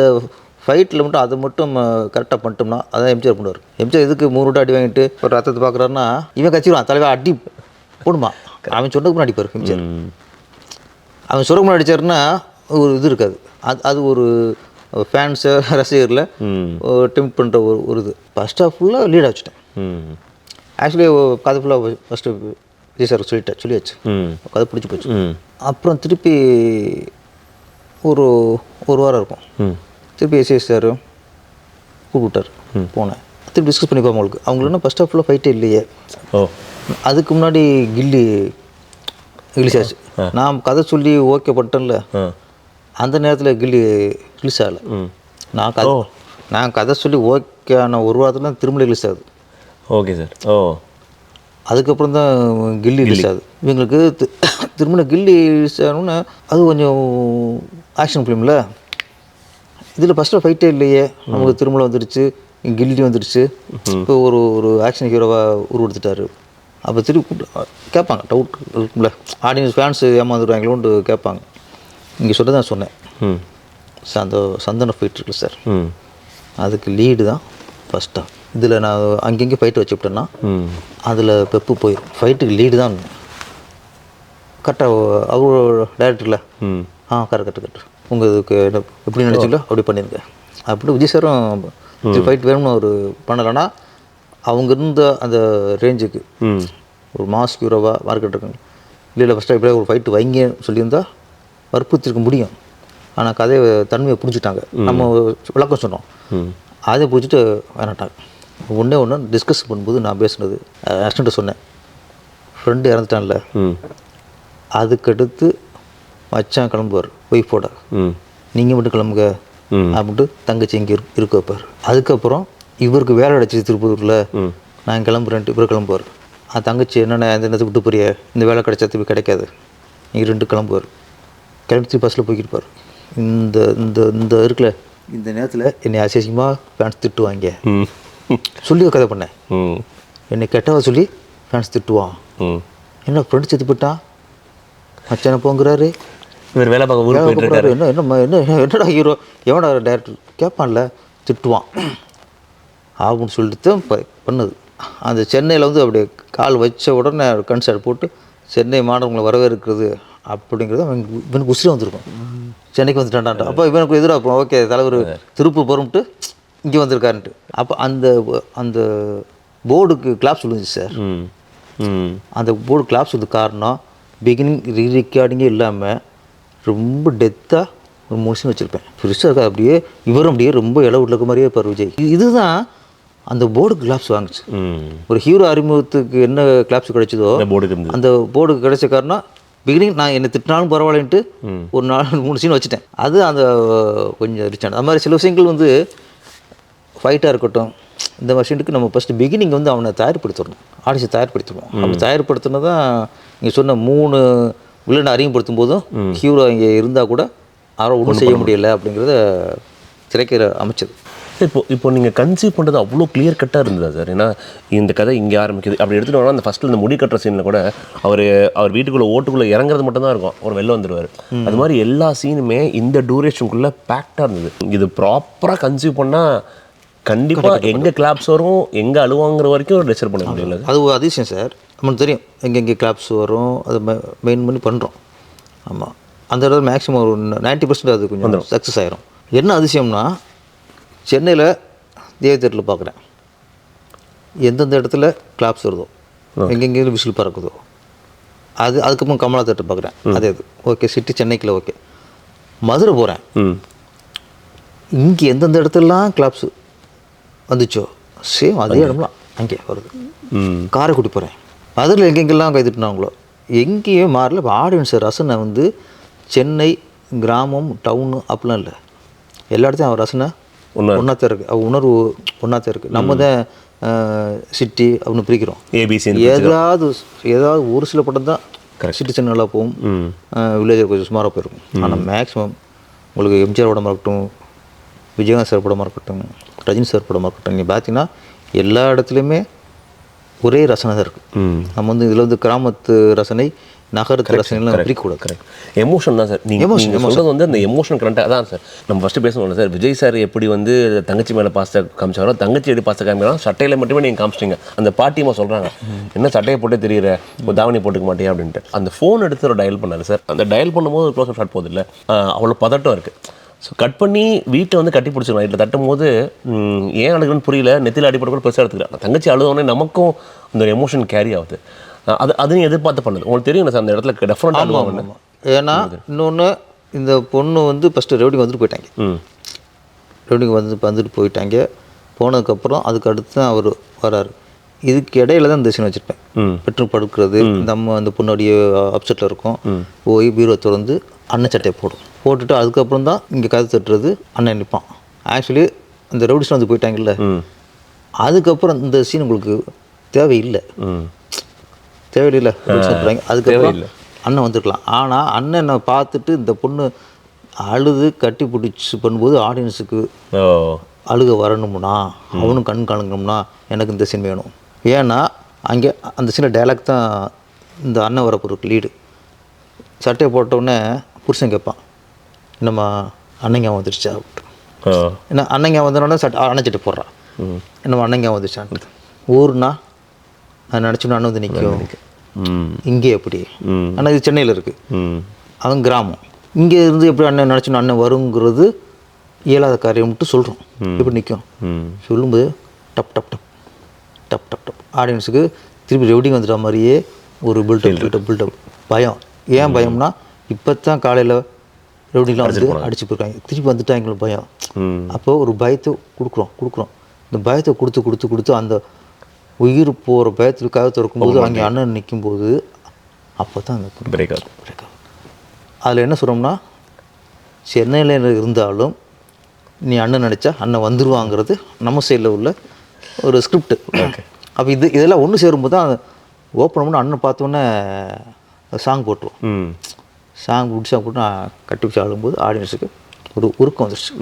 ஃபைட்டில் மட்டும் அதை மட்டும் கரெக்டாக பண்ணிட்டோம்னா அதான் எம்ஜிஆர் பண்ணுவார். எம்ஜிஆர் எதுக்கு 3 விட்டு அடி வாங்கிட்டு ஒரு ரத்தத்தை பார்க்குறாருன்னா இவன் கச்சிடுவான் தலைவர் அடி போடுமா, அவன் சொன்னதுக்கு முன்னாடி அடிப்பார் எம்ஜிஆர். அவன் சொல்ல முன்னாடி அடித்தாருன்னா ஒரு இது இருக்காது. அது ஒரு ஃபேன்ஸை ரசிகரில் டெம்ப்ட் பண்ணுற ஒரு இது. ஃபஸ்ட் ஆஃப் ஃபுல்லாக லீட் வச்சுட்டேன். ஆக்சுவலி கதை ஃபுல்லாக ஃபஸ்ட்டு விஜய் சார் சொல்லியாச்சு, கதை பிடிச்சி போச்சு. அப்புறம் திருப்பி ஒரு வாரம் இருக்கும். திருப்பி எஸ்எஸ் சார் கூப்பிட்டார், போனேன். திருப்பி டிஸ்கஸ் பண்ணிப்போம். அவங்களுக்கு என்ன ஃபஸ்ட் ஆஃப் ஃபுல்லாக ஃபைட்டே இல்லையே. அதுக்கு முன்னாடி கில்லி ரிலீஸ் ஆச்சு. நான் கதை சொல்லி ஓகே பண்ணிட்டேன்ல, அந்த நேரத்தில் கில்லி ரிலீஸ் ஆகலை. நான் கதை சொல்லி ஓகே ஆன ஒரு வாரத்தில் திரும்ப ரிலீஸ் ஆகுது. Okay sir. அதுக்கப்புறம் தான் கில்லி ரிலீஸ் ஆகுது. இவங்களுக்கு திரும்ப கில்லி ரிலீஸ் ஆகணுன்னு அது கொஞ்சம் ஆக்ஷன் ஃபிலிமில். இதில் ஃபஸ்ட்டில் ஃபைட்டே இல்லையே, நமக்கு திருமலை வந்துடுச்சு, கில்லி வந்துடுச்சு. இப்போ ஒரு ஆக்ஷன் ஹீரோவாக உருவெடுத்துட்டாரு. அப்போ திருப்பி கூப்பிட்டு கேட்பாங்க, டவுட் இருக்கும்ல, ஆடியன்ஸ் ஃபேன்ஸு ஏமாந்துடுவாங்களோன்ட்டு கேட்பாங்க. இங்கே சொல்ல தான் சொன்னேன், அந்த சந்தன ஃபைட் இருக்குல்ல சார், அதுக்கு லீடு தான் ஃபஸ்ட்டாக. இதில் நான் அங்கங்கே ஃபைட்டு வச்சுக்கிட்டேன்னா அதில் பெப்பு போயிடும். ஃபைட்டுக்கு லீடு தான் கரெக்டாக அவர் டைரக்டரில் கரெக்ட் உங்கள் இதுக்கு என்ன எப்படி நினச்சிங்களோ அப்படி பண்ணியிருங்க. அப்படி விஜய் சாரும் ஃபைட் வேணும்னு அவர் பண்ணலைன்னா அவங்க இருந்த அந்த ரேஞ்சுக்கு ஒரு மாஸ் ஹீரோவாக மார்க்கெட் இருக்காங்க. இல்லை ஃபஸ்ட்டாக இப்படியே ஒரு ஃபைட்டு வைங்கன்னு சொல்லியிருந்தால் வற்புறுத்திருக்க முடியும். ஆனால் கதையை தன்மையை புரிஞ்சுட்டாங்க. நம்ம விளக்கம் சொன்னோம், அதை பிடிச்சிட்டு வேணாட்டாங்க. ஒன்று டிஸ்கஸ் பண்ணும்போது நான் பேசுனது அசிஸ்டண்ட்டை சொன்னேன், ஃப்ரெண்டு இறந்துட்டான்ல, அதுக்கடுத்து மச்சான் கிளம்புவார் ஒய்ஃபோட, நீங்கள் மட்டும் கிளம்புங்க அப்படின்ட்டு தங்கச்சி இங்கே இருக்க வைப்பார். அதுக்கப்புறம் இவருக்கு வேலை கிடச்சிது திருப்பூரில், நான் கிளம்புறேன்ட்டு இவர் கிளம்புவார். தங்கச்சி என்னென்ன இந்த நேரத்தை விட்டு போறிய, இந்த வேலை கிடைச்சா திருப்பி கிடைக்காது, நீங்கள் 2 கிளம்புவார். கிளம்பி பஸ்ஸில் போய்க்கிருப்பார். இந்த இந்த இந்த இருக்குல்ல, இந்த நேரத்தில் என்னை அசிங்கமாக ஃபேன்ஸ் திட்டுவாங்க சொல்லி கதை பண்ணேன். என்னை கெட்டவா சொல்லி ஃபேன்ஸ் திட்டுவான். என்ன ஃப்ரெண்டு செத்து போட்டான், மச்சான போங்கிறாரு, இவர் வேலை பார்க்க என்னடா ஹீரோ எவனா டேரக்டர் கேட்பான்ல, திட்டுவான் அப்படின்னு சொல்லிட்டு தான் பண்ணது. அந்த சென்னையில் வந்து அப்படியே கால் வச்ச உடனே கன்சர்ட் போட்டு சென்னை மாணவர்களை வரவேற்கிறது அப்படிங்கிறது இவனுக்கு உசிரம் வந்திருக்கும். சென்னைக்கு வந்துட்டான்டான். அப்போ இவனுக்கு எதிராக இருக்கும், ஓகே தலைவர் திருப்பூர் போகிறோம்ட்டு இங்கே வந்திருக்காருன்ட்டு. அப்போ அந்த அந்த போர்டுக்கு கிளாப்ஸ் விழுந்துச்சு சார். அந்த போர்டு கிளாப்ஸ் வந்து காரணம் பிகினிங் ரீரெக்கார்டிங்கே இல்லாமல் ரொம்ப டெத்தாக ஒரு மோஷன் வச்சுருப்பேன். பெருசாக இருக்கா, அப்படியே இவரும் அப்படியே ரொம்ப இளவுல இருக்க மாதிரியே இருப்பார் விஜய். இதுதான் அந்த போர்டுக்கு கிளாப்ஸ் வாங்குச்சு. ஒரு ஹீரோ அறிமுகத்துக்கு என்ன கிளாப்ஸ் கிடைச்சதோ அந்த போர்டுக்கு கிடைச்ச காரணம் பிகினிங் நான் என்னை திட்டினாலும் பரவாயில்லன்ட்டு ஒரு 4-3 சீன் வச்சுட்டேன். அது அந்த கொஞ்சம் ரிச்சான அது மாதிரி சில விஷயங்கள் வந்து ஃபைட்டாக இருக்கட்டும், இந்த மாதிரி சீனுக்கு நம்ம ஃபஸ்ட்டு பிகினிங் வந்து அவனை தயார்படுத்தணும், ஆடியன்ஸை தயார்படுத்தணும். அப்படி தயார்படுத்தினா தான் நீங்கள் சொன்ன 3 வில்லனை அறிமுகப்படுத்தும் போதும் ஹீரோ இங்கே இருந்தால் கூட அவரை ஒன்றும் செய்ய முடியலை அப்படிங்கிறத திரைக்கிற அமைச்சது. இப்போ நீங்கள் கன்சீவ் பண்ணுறது அவ்வளோ கிளியர் கட்டாக இருந்ததா சார்? ஏன்னா இந்த கதை இங்கே ஆரம்பிக்குது அப்படி எடுத்துகிட்டு வரணும். அந்த ஃபஸ்ட்டில் இந்த முடி கட்டுற சீனில் கூட அவர் வீட்டுக்குள்ளே ஓட்டுக்குள்ளே இறங்குறது மட்டும்தான் இருக்கும், அவர் வெளில வந்துடுவார். அது மாதிரி எல்லா சீனுமே இந்த டூரேஷனுக்குள்ளே பேக்டாக இருந்தது. இது ப்ராப்பராக கன்சீவ் பண்ணால் கண்டிப்பாக எங்கே கிளாப்ஸ் வரும், எங்கே அழுவாங்கிற வரைக்கும் டிசைட் பண்ண முடியல. அது ஒரு அதிசயம் சார், நமக்கு தெரியும் எங்கெங்கே கிளாப்ஸ் வரும், அதை மெயின் பண்ணி பண்ணுறோம். ஆமாம், அந்த இடத்துல மேக்ஸிமம் ஒரு 90% அது கொஞ்சம் சக்ஸஸ் ஆயிரும். என்ன அதிசயம்னா, சென்னையில் தேவ தேட்டரில் பார்க்குறேன், எந்தெந்த இடத்துல கிளாப்ஸ் வருதோ, எங்கெங்கே விசில் பறக்குதோ, அதுக்கப்புறம் கமலா தேட்டர் பார்க்குறேன், அதே இது ஓகே. சிட்டி சென்னைக்குள்ள ஓகே. மதுரை போகிறேன், இங்கே எந்தெந்த இடத்துலலாம் கிளாப்ஸு வந்துச்சோ சேம் அதே இடம்லாம் அங்கே வருது. காரைக்குடி போகிறேன், அதில் எங்கெங்கெல்லாம் கைதுட்டுனாங்களோ எங்கேயும் மாறல. இப்போ ஆடியன்ஸ் ரசனை வந்து சென்னை கிராமம் டவுனு அப்படிலாம் இல்லை, எல்லா இடத்தையும் அவன் ரசனை ஒன்றாத்தான் இருக்குது, அவன் உணர்வு ஒன்றாத்தான் இருக்குது. நம்ம தான் சிட்டி அப்படின்னு பிரிக்கிறோம். ஏதாவது ஒரு சில படம் தான் சிட்டி சென்னை நல்லா போகும், வில்லேஜ் கொஞ்சம் சுமாராக போயிருக்கும். ஆனால் மேக்ஸிமம் உங்களுக்கு எம்ஜிஆர் படமாக இருக்கட்டும், விஜயகாந்த் சார் படமாக இருக்கட்டும், ரஜினி சார் படமாக இருக்கட்டும், நீங்கள் பார்த்தீங்கன்னா எல்லா இடத்துலையுமே ஒரே ரசனை தான் இருக்குது. நம்ம வந்து இதில் வந்து கிராமத்து ரசனை நகரத்து ரசனைலாம் பிரிக்கக்கூடாது. கரெக்ட். எமோஷன் தான் சார். நீங்கள் சொல்கிறது வந்து அந்த எமோஷன் கரெக்டாக தான் சார். நம்ம ஃபஸ்ட்டு பேசணும் சார், விஜய் சார் எப்படி வந்து தங்கச்சி மேலே பாசத்தை காமிச்சாரோ, தங்கச்சி எப்படி பாசத்தை காமிச்சாலும் சட்டையில் மட்டுமே நீங்கள் காமிச்சிட்டிங்க. அந்த பாட்டியமாக சொல்கிறாங்க, என்ன சட்டையை போட்டே தெரியுற, இப்போ தாவணி போட்டுக்க மாட்டேன் அப்படின்ட்டு. அந்த ஃபோன் எடுத்து ஒரு டயல் பண்ணாரு சார். அந்த டயல் பண்ணும்போது க்ளோஸ் ஷாட் போகுது இல்லை, அவ்வளோ பதட்டம் இருக்குது. ஸோ கட் பண்ணி வீட்டை வந்து கட்டி பிடிச்சிருக்கோம். வீட்டில் தட்டும் போது ஏன் அழுகுன்னு புரியல, நெத்தியில் அடிப்பட கூட பெருசாக எடுத்துக்கிறேன். தங்கச்சி அழுதோடனே நமக்கும் அந்த எமோஷன் கேரி ஆகுது. அது நீ எதிர்பார்த்து பண்ணுது உங்களுக்கு தெரியும் சார், அந்த இடத்துல டெஃபரெண்ட் ஆகுவாங்க. ஏன்னா இன்னொன்று, இந்த பொண்ணு வந்து ஃபஸ்ட்டு ரவுடிங் வந்துட்டு போயிட்டாங்க. ரவுடிங் வந்துட்டு போயிட்டாங்க. போனதுக்கப்புறம் அதுக்கு அடுத்து தான் அவர் வராரு. இதுக்கு இடையில தான் இந்த சீன் வச்சுருப்பேன். பெட்ரூம் படுக்கிறது, நம்ம அந்த பொண்ணுடைய அப்செட்டில் இருக்கும், போய் பீரோ திறந்து அண்ணன் சட்டையை போட்டுட்டு அதுக்கப்புறம் தான் இங்கே கதை தட்டுறது, அண்ணன் நிற்பான். ஆக்சுவலி அந்த ரவுடிஸ்லாம் வந்து போயிட்டாங்கல்ல, அதுக்கப்புறம் இந்த சீன் உங்களுக்கு தேவையில்லை. அதுக்கப்புறம் அண்ணன் வந்துருக்கலாம். ஆனால் அண்ணனை பார்த்துட்டு இந்த பொண்ணு அழுது கட்டி பிடிச்சி பண்ணும்போது ஆடியன்ஸுக்கு அழுக வரணும்னா, அவனும் கண் காணுங்கணும்னா எனக்கு இந்த சீன் வேணும். ஏன்னா அங்கே அந்த சீனில் டைலாக் தான் இந்த அண்ணன் வரப்போருக்கு லீடு. சட்டையை போட்டவுடனே புருஷன் கேட்பான், என்னம்மா அண்ணங்க வந்துடுச்சா அப்படின்ட்டு. ஏன்னா அண்ணங்க வந்தோடனே அணைச்சிட்டு போடுறான், என்னம்மா அண்ணங்க வந்துடுச்சான்ட்டு. ஊர்னா நான் நினச்சோன்னா அண்ணன் வந்து நிற்கும். இங்கே எப்படி, ஆனால் இது சென்னையில் இருக்குது, அவன் கிராமம். இங்கே இருந்து எப்படி அண்ணன் நினச்சோன்னா அண்ணன் வருங்கிறது இயலாத காரியம்ட்டு சொல்கிறோம். எப்படி நிற்கும் சொல்லும்போது டப் டப் டப் டப் டப் டப் ஆடியன்ஸுக்கு திருப்பி ரெவடிங் வந்துட்ட மாதிரியே ஒரு பில்டப் பயம். ஏன் பயம்னா, இப்போ தான் காலையில் ரெவடிங்லாம் வந்து அடிச்சு போயிருக்காங்க, திருப்பி வந்துட்டாங்க பயம். அப்போது ஒரு பயத்தை கொடுக்குறோம். இந்த பயத்தை கொடுத்து அந்த உயிர் போகிற பயத்தில் கதை திறக்கும்போது அங்கே அண்ணன் நிற்கும்போது அப்போ தான் அந்த பிரேக் ஆகும். அதில் என்ன சொல்கிறோம்னா, சென்னையில் இருந்தாலும் நீ அண்ணன் நினச்சா அண்ணன் வந்துடுவாங்கிறது நம்ம சைடில் உள்ள ஒரு ஸ்கிரிப்ட். அப்போ இதெல்லாம் ஒன்று சேரும்போது தான் ஓப்பன் பண்ணி அண்ணன் பார்த்தோன்னே சாங் போட்டுருவோம். சாங் போட்டு கட்டி வச்சு ஆடும்போது ஆடியன்ஸுக்கு ஒரு உருக்கம் வந்துடுச்சு.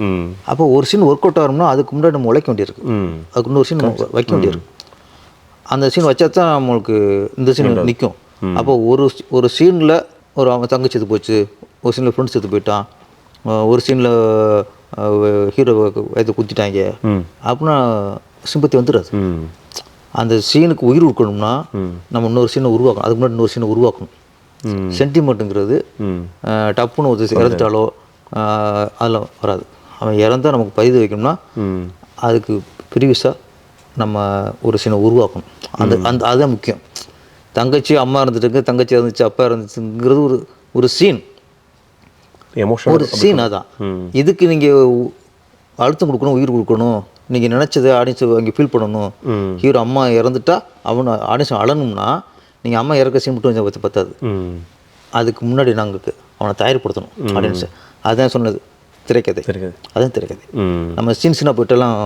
அப்போ ஒரு சீன் ஒர்க் அவுட் ஆகணும்னா அதுக்கு முன்னாடி நம்ம உழைக்க வேண்டியிருக்கு, அதுக்கு இன்னொரு சீன் வைக்க வேண்டியிருக்கு. அந்த சீன் வச்சா தான் நம்மளுக்கு இந்த சீன் நிற்கும். அப்போ ஒரு சீனில் ஒரு அவன் தங்கச்சி செத்து போச்சு, ஒரு சீனில் ஃப்ரெண்ட்ஸ் செத்து போயிட்டான், ஒரு சீனில் ஹீரோ வயதை குத்திட்டாங்க அப்படின்னா சிம்பத்தி வந்துடாது. அந்த சீனுக்கு உயிர் கொடுக்கணும்னா நம்ம இன்னொரு சீனை உருவாக்கணும், அதுக்கு முன்னாடி இன்னொரு சீனை உருவாக்கணும். சென்டிமெண்ட்டுங்கிறது டப்புன்னு ஒரு இறந்துட்டாலோ அதில் வராது. அவன் இறந்தால் நமக்கு பதிவு வைக்கணும்னா அதுக்கு ப்ரீவியஸாக நம்ம ஒரு சீனை உருவாக்கணும். அதுதான் முக்கியம். தங்கச்சி அம்மா இருந்துட்டுங்க, தங்கச்சி இருந்துச்சு, அப்பா இருந்துச்சுங்கிறது ஒரு சீன், ஒரு சீன். அதான் இதுக்கு நீங்கள் அழுத்தம் கொடுக்கணும், உயிர் கொடுக்கணும். நீங்கள் நினச்சதை ஆடியன்ஸ் அங்கே ஃபீல் பண்ணணும். ஹீரோ அம்மா இறந்துட்டா அவனை ஆடியன்ஸ் அழணும்னா நீங்கள் அம்மா இறக்க சீன் மட்டும் கொஞ்சம் பத்தாது. அதுக்கு முன்னாடி நாங்கள் அவனை தயார்படுத்தணும் ஆடியன்ஸை. அதுதான் சொன்னது திரைக்கதை. அதுதான் திரைக்கதை. நம்ம சீனாக போயிட்டெல்லாம்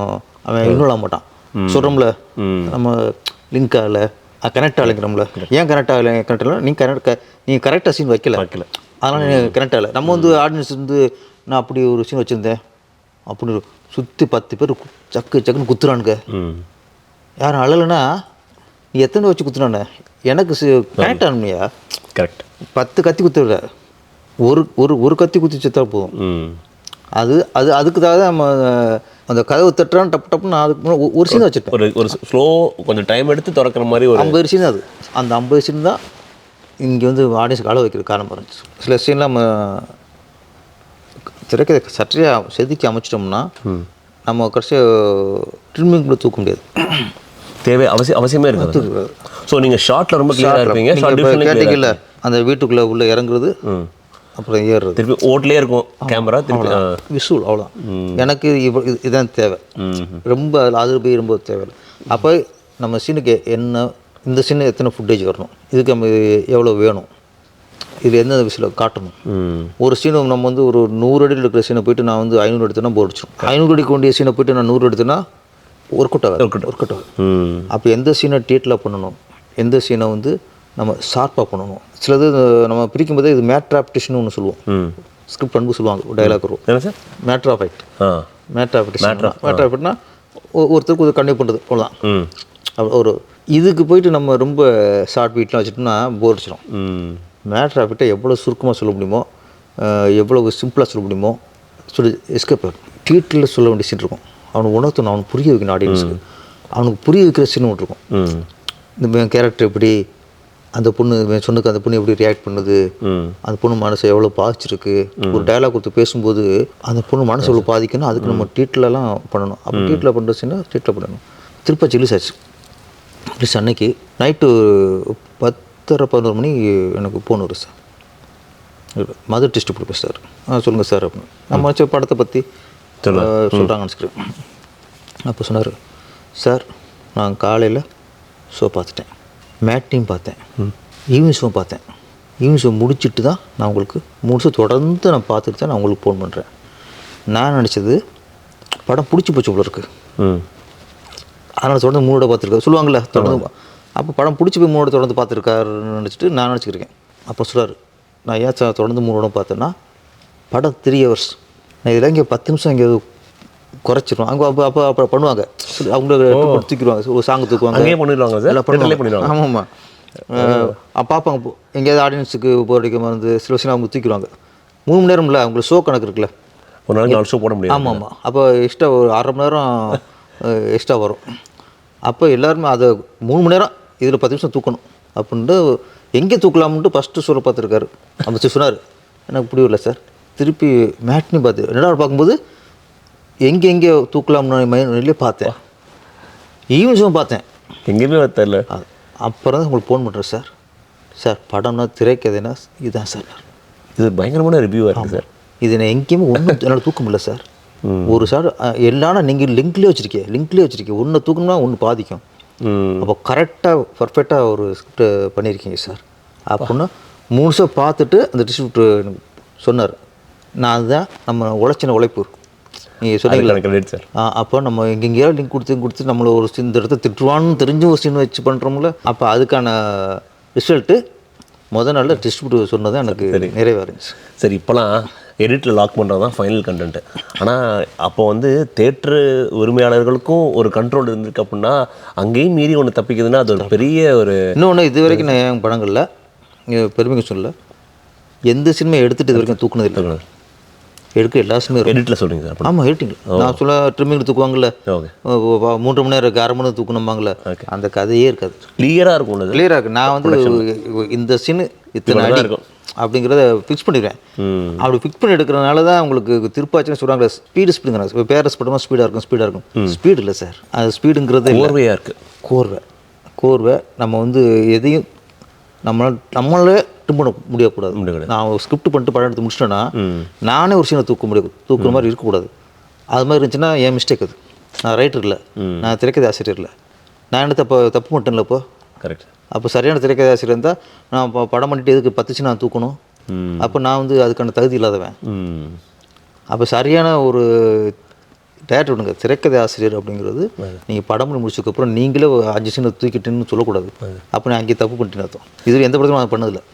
அவன் இன்னும் ஆக மாட்டான். சொல்கிறோம்ல, நம்ம லிங்க் ஆகலை, கனெக்ட் ஆகலைங்கிறோம்ல. ஏன் கனெக்ட் ஆகலை? நீங்கள் கரெக்டாக சீன் வைக்கல, அதனால் நீங்கள் கனெக்ட் ஆகலை. நம்ம வந்து ஆடியன்ஸ் வந்து நான் அப்படி ஒரு சீன் வச்சுருந்தேன் அப்படின்னு சுற்றி 10 பேர் சக்குன்னு குத்துறானுங்க. ம் யாரும் அழலைன்னா நீ எத்தனை வச்சு குத்துறானே எனக்கு கனெக்ட் ஆகணும்யா. கரெக்ட். 10 கத்தி குத்துற ஒரு ஒரு ஒரு கத்தி குத்தி செத்தா போதும். ம் அதுக்குதாக தான் நம்ம அந்த கதவு தட்டுறான்னு டப்புன்னு நான் அதுக்கு முன்னாடி ஒரு சீன் வச்சுருப்பேன். ஒரு ஸ்லோ கொஞ்சம் டைம் எடுத்து திறக்கிற மாதிரி ஒரு 50 சீன். அது அந்த 50 சீன் தான் இங்கே வந்து ஆடியன்ஸுக்கு அளவு வைக்கிற காரணம் இருந்துச்சு. சில சீன்லாம் நம்ம திரைக்கதை சற்றையாக செதுக்கி அமைச்சிட்டோம்னா நம்ம கடைசியாக ட்ரிம்மிங்குள்ளே தூக்க முடியாது. தேவை அவசியமே இருக்காது. ஸோ நீங்கள் ஷார்ட்டில் ரொம்ப கிளியராக இருப்பீங்க. ஷார்ட் கேட்டீங்கல்ல அந்த வீட்டுக்குள்ளே உள்ளே இறங்குறது அப்புறம் ஏறுறது திருப்பி ஓட்லேயே இருக்கும் கேமரா திருப்பி விஷுவல் அவ்வளோதான். எனக்கு இதுதான் தேவை. ரொம்ப அது போய் ரொம்ப தேவை. அப்போ நம்ம சீனுக்கு என்ன இந்த சீனு எத்தனை ஃபுட்டேஜ் வரணும், இதுக்கு நம்ம எவ்வளோ வேணும், இதில் எந்த விஷயம் காட்டணும். ஒரு சீனை நம்ம வந்து ஒரு 100 அடியில் இருக்கிற சீனை போயிட்டு நான் வந்து 500 எடுத்தேன்னா போர் அடிச்சிடும். 500 அடிக்கு வேண்டிய சீனை போயிட்டு நான் 100 எடுத்தேன்னா ஒர்க் அவுட் ஆகும். அப்போ எந்த சீனை டீட்டில் பண்ணணும், எந்த சீனை வந்து நம்ம ஷார்ப்பாக பண்ணணும். சிலது நம்ம பிரிக்கும் போதே இது மேட்ராப்டிஷன் ஒன்று சொல்லுவோம். ஸ்கிரிப்ட் அன்பு சொல்லுவாங்க டைலாக் வரும். என்ன சார்? மேட்ராஃபைட். மேட்ராஃபைட்னா ஒருத்தருக்கு ஒரு கன்வே பண்ணுறது அவ்வளோதான். ஒரு இதுக்கு போயிட்டு நம்ம ரொம்ப ஷார்ட் பீட்லாம் வச்சுட்டோம்னா போர் அடிச்சிடும். மேட்ராஃபைட்டை எவ்வளோ சுருக்கமாக சொல்ல முடியுமோ, எவ்வளோ சிம்பிளாக சொல்ல முடியுமோ சொல்லி எஸ்கேப் டீட்டில் சொல்ல வேண்டிய சீன் இருக்கும். அவனுக்கு உணர்த்தணும், அவனுக்கு புரிய வைக்கணும் ஆடியன்ஸுக்கு. அவனுக்கு புரிய வைக்கிற சீன் ஒன்று இருக்கும். இந்த கேரக்டர் எப்படி, அந்த பொண்ணு சொன்னுக்கு அந்த பொண்ணு எப்படி ரியாக்ட் பண்ணுது, அந்த பொண்ணு மனசை எவ்வளோ பாதிச்சிருக்கு. ஒரு டைலாக் கொடுத்து பேசும்போது அந்த பொண்ணு மனசு எவ்வளோ பாதிக்கணும், அதுக்கு நம்ம டீட்டிலெலாம் பண்ணணும். அப்போ டீட்டில் பண்ணுறதுன்னா டீட்டில் பண்ணணும். திருப்பதி ரிலீஸ் ஆச்சு. ரிலீஸ் அன்னைக்கு நைட்டு 10:30-11 மணி எனக்கு ஃபோன் வரும் சார். மதர் டிஸ்ட்ரிபியூட் பேசுகிறார். சொல்லுங்கள் சார் அப்படின்னு. நம்ம வச்ச படத்தை பற்றி சொல்கிறாங்கன்னு ஸ்கிரிப்ட். அப்போ சொன்னார், சார் நான் காலையில் ஷோ பார்த்துட்டேன், மேட்டையும் பார்த்தேன், ஈவினிங் ஷோ பார்த்தேன். ஈவினிங் ஷோ முடிச்சுட்டு தான் நான் உங்களுக்கு 3 ஷோ தொடர்ந்து நான் பார்த்துட்டு தான் நான் உங்களுக்கு ஃபோன் பண்ணுறேன். நான் நினச்சது படம் பிடிச்சி போச்சு போல இருக்குது, அதனால் தொடர்ந்து 3 பார்த்துருக்காரு சொல்லுவாங்கள்ல தொடர்ந்து. அப்போ படம் பிடிச்சி போய் 3 தொடர்ந்து பார்த்துருக்காருன்னு நினச்சிட்டு நான் நினச்சிக்கிருக்கேன். அப்போ சொல்கிறார், நான் ஏன் தொடர்ந்து 3 பார்த்தேன்னா படம் 3 hours. நான் இதில் இங்கே 10 நிமிஷம் எங்கேயாவது குறைச்சிடும். அங்கே அப்போ பண்ணுவாங்க, அவங்க தூக்கிடுவாங்க, ஒரு சாங் தூக்குவாங்க, எல்லாம் பண்ணுவாங்க. ஆமாம்மா பார்ப்பாங்க. எங்கேயாவது ஆடியன்ஸுக்கு போர் அடிக்காமல் இருந்து சில விஷயம் அவங்க தூக்கிடுவாங்க. 3 மணி நேரம் இல்லை, அவங்களுக்கு ஷோ கணக்கு இருக்குல்ல, ஒரு நாளைக்கு 4 ஷோ போட முடியும். ஆமாம். அப்போ எக்ஸ்ட்ரா ஒரு 1/2 மணி நேரம் எக்ஸ்ட்ரா வரும். அப்போ எல்லாருமே அதை 3 மணி நேரம் இதில் 10 நிமிஷம் தூக்கணும் அப்படின்ட்டு எங்கே தூக்கலாம்ன்ட்டு ஃபஸ்ட்டு ஷோவில் பார்த்துருக்காரு. அப்போ சொன்னார், எனக்கு பிடிவில்லை சார். திருப்பி மேட்னி பார்த்து 2வது பார்க்கும்போது எங்கே தூக்கலாம்னு மைண்ட்லேயே பார்த்தேன். ஈவினிங் ஷோ பார்த்தேன், எங்கேயுமே தெரியல. அப்புறம் தான் உங்களுக்கு ஃபோன் பண்ணுறேன், சார் படம்னா திரைக்கதைனா இதுதான் சார். இது பயங்கரமான ரிவ்யூவாக இருக்குது சார். இது நான் எங்கேயுமே ஒன்றும் என்னால் தூக்க முடியல சார். ஒரு சார் எல்லாரும் நீங்கள் லிங்க்லேயே வச்சுருக்கீங்க. ஒன்று தூக்கணும்னா ஒன்று பாதிக்கும். அப்போ கரெக்டாக பர்ஃபெக்டாக ஒரு ஸ்கிரிப்ட் பண்ணியிருக்கீங்க சார் அப்படின்னா 3 ஷோ பார்த்துட்டு அந்த டிஸ்ட்ரிபியூட்டர் சொன்னார், நான் அதுதான் நம்ம உழைச்சின உழைப்பு நீங்கள் சொன்னீங்களா சார். அப்போ நம்ம எங்கெங்கேயாவது லிங்க் கொடுத்து நம்மளை ஒரு இந்த இடத்த திட்டுவான்னு தெரிஞ்சு ஒரு சீன் வச்சு பண்ணுறோம்ல, அப்போ அதுக்கான ரிசல்ட்டு முதல் நாளில் டிஸ்ட்ரிபியூட்டர் சொன்னது எனக்கு நிறைவாக இருந்துச்சு. சரி, இப்போலாம் எடிட்டில் லாக் பண்ணுறது தான் ஃபைனல் கண்டென்ட்டு. ஆனால் அப்போ வந்து தேட்டரு உரிமையாளர்களுக்கும் ஒரு கண்ட்ரோல் இருந்திருக்கு அப்படின்னா அங்கேயும் மீறி ஒன்று தப்பிக்குதுன்னா அது ஒரு பெரிய ஒரு இன்னொன்று. இது வரைக்கும் நான் என் படங்களில் பெருமைக்கு சொல்ல எந்த சினிமா எடுத்துகிட்டு இது வரைக்கும் தூக்குனது இல்லை. எடுக்க எல்லா சினிமா எடிட்டில் சொல்கிறீங்க சார்? ஆமாம், எடிட்டிங். நான் சொல்ல ட்ரிம்மிங் தூக்குவாங்கல்ல, 3 மணி நேரம் இருக்குது, 1/2 மணி நேரம் தூக்கணும்பாங்கள்ல, அந்த கதையே இருக்காது. கிளியராக இருக்கும். கிளியராக இருக்குது. நான் வந்து இந்த சீனு இத்தனை அடி இருக்கும் அப்படிங்கிறத ஃபிக்ஸ் பண்ணிடுவேன். அப்படி ஃபிக்ஸ் பண்ணி எடுக்கிறனால தான் உங்களுக்கு திருப்பாச்சுன்னு சொல்கிறாங்க ஸ்பீடுங்கிறாங்க. இப்போ பேரஸ் படமாக ஸ்பீடாக இருக்கும். ஸ்பீடு இல்லை சார், அது ஸ்பீடுங்கிறது கோர்வையாக இருக்குது. கோர்வை நம்ம வந்து எதையும் நம்மளே ட்ரிம் பண்ண முடியக்கூடாது. நான் ஸ்கிரிப்ட் பண்ணிட்டு படம் எடுத்து முடிச்சிட்டேன்னா நானே ஒரு சீனை தூக்குற மாதிரி இருக்கக்கூடாது. அது மாதிரி இருந்துச்சுன்னா என் மிஸ்டேக். அது நான் ரைட்டர் இல்லை, நான் திரைக்கதை ஆசிரியர் இல்லை. நான் என்ன தப்பு பண்ணிட்டேன்ல இப்போ. கரெக்ட். அப்போ சரியான திரைக்கதை ஆசிரியர் இருந்தால் நான் இப்போ படம் பண்ணிட்டு எதுக்கு 10 சீன் நான் தூக்கணும்? அப்போ நான் வந்து அதுக்கான தகுதி இல்லாதவன். அப்போ சரியான ஒரு டேரக்டர் விடுங்க. திரைக்கதை ஆசிரியர் அப்படிங்கிறது நீங்கள் படம் பண்ணி முடிச்சதுக்கப்புறம் நீங்களே 5 சீனை தூக்கிட்டுன்னு சொல்லக்கூடாது. அப்போ நான் அங்கே தப்பு பண்ணிட்டேன்னு அர்த்தம். இது எந்த படத்தையும் நான் பண்ணதில்லை.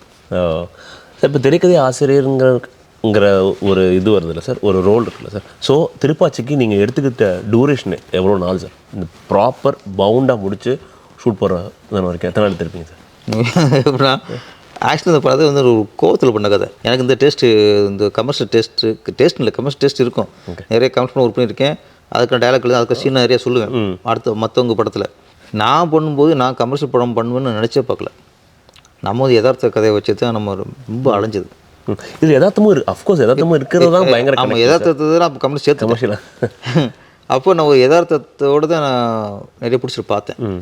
இப்போ திரைக்கதை ஆசிரியருங்கிற ங்கிற ஒரு இது வருதுல்ல சார், ஒரு ரோல் இருக்குல்ல சார். ஸோ திருப்பாச்சிக்கு நீங்கள் எடுத்துக்கிட்ட டூரேஷன் எவ்வளோ நாள் சார்? இந்த ப்ராப்பர் பவுண்டாக முடிச்சு ஷூட் போகிற வரைக்கும் எத்தனை நாள் எடுத்துருப்பீங்க சார்? எப்படின்னா ஆக்சுவலி இந்த படத்தை வந்து ஒரு கோவத்தில் பண்ண கதை. எனக்கு இந்த டேஸ்ட்டு, இந்த கமர்ஷியல் டேஸ்ட் இல்லை, கமர்ஷியல் டேஸ்ட் இருக்கும். நிறைய கமர்ஷியல் ஒர்க் பண்ணியிருக்கேன். அதுக்கான டைலாக் எழுத, அதுக்கு சீன் நிறைய சொல்லுவேன் அடுத்த மற்றவங்க படத்தில். நான் பண்ணும்போது நான் கமர்ஷியல் படம் பண்ணுவேன்னு நினச்சே பார்க்கல. நம்ம வந்து யதார்த்த கதையை வச்சு தான் நம்ம ரொம்ப அலைஞ்சது. இது யதார்த்தமும் அஃப்கோர்ஸ் யதார்த்தமும் இருக்கிறது தான் பயங்கர. நம்ம யதார்த்தத்தை தான் அப்போ கமர்ஷியல் சேர்த்து கமர்ஷியலாக. அப்போ நான் ஒரு யதார்த்தத்தோடு தான் நான் நிறைய பிடிச்சிட்டு பார்த்தேன்.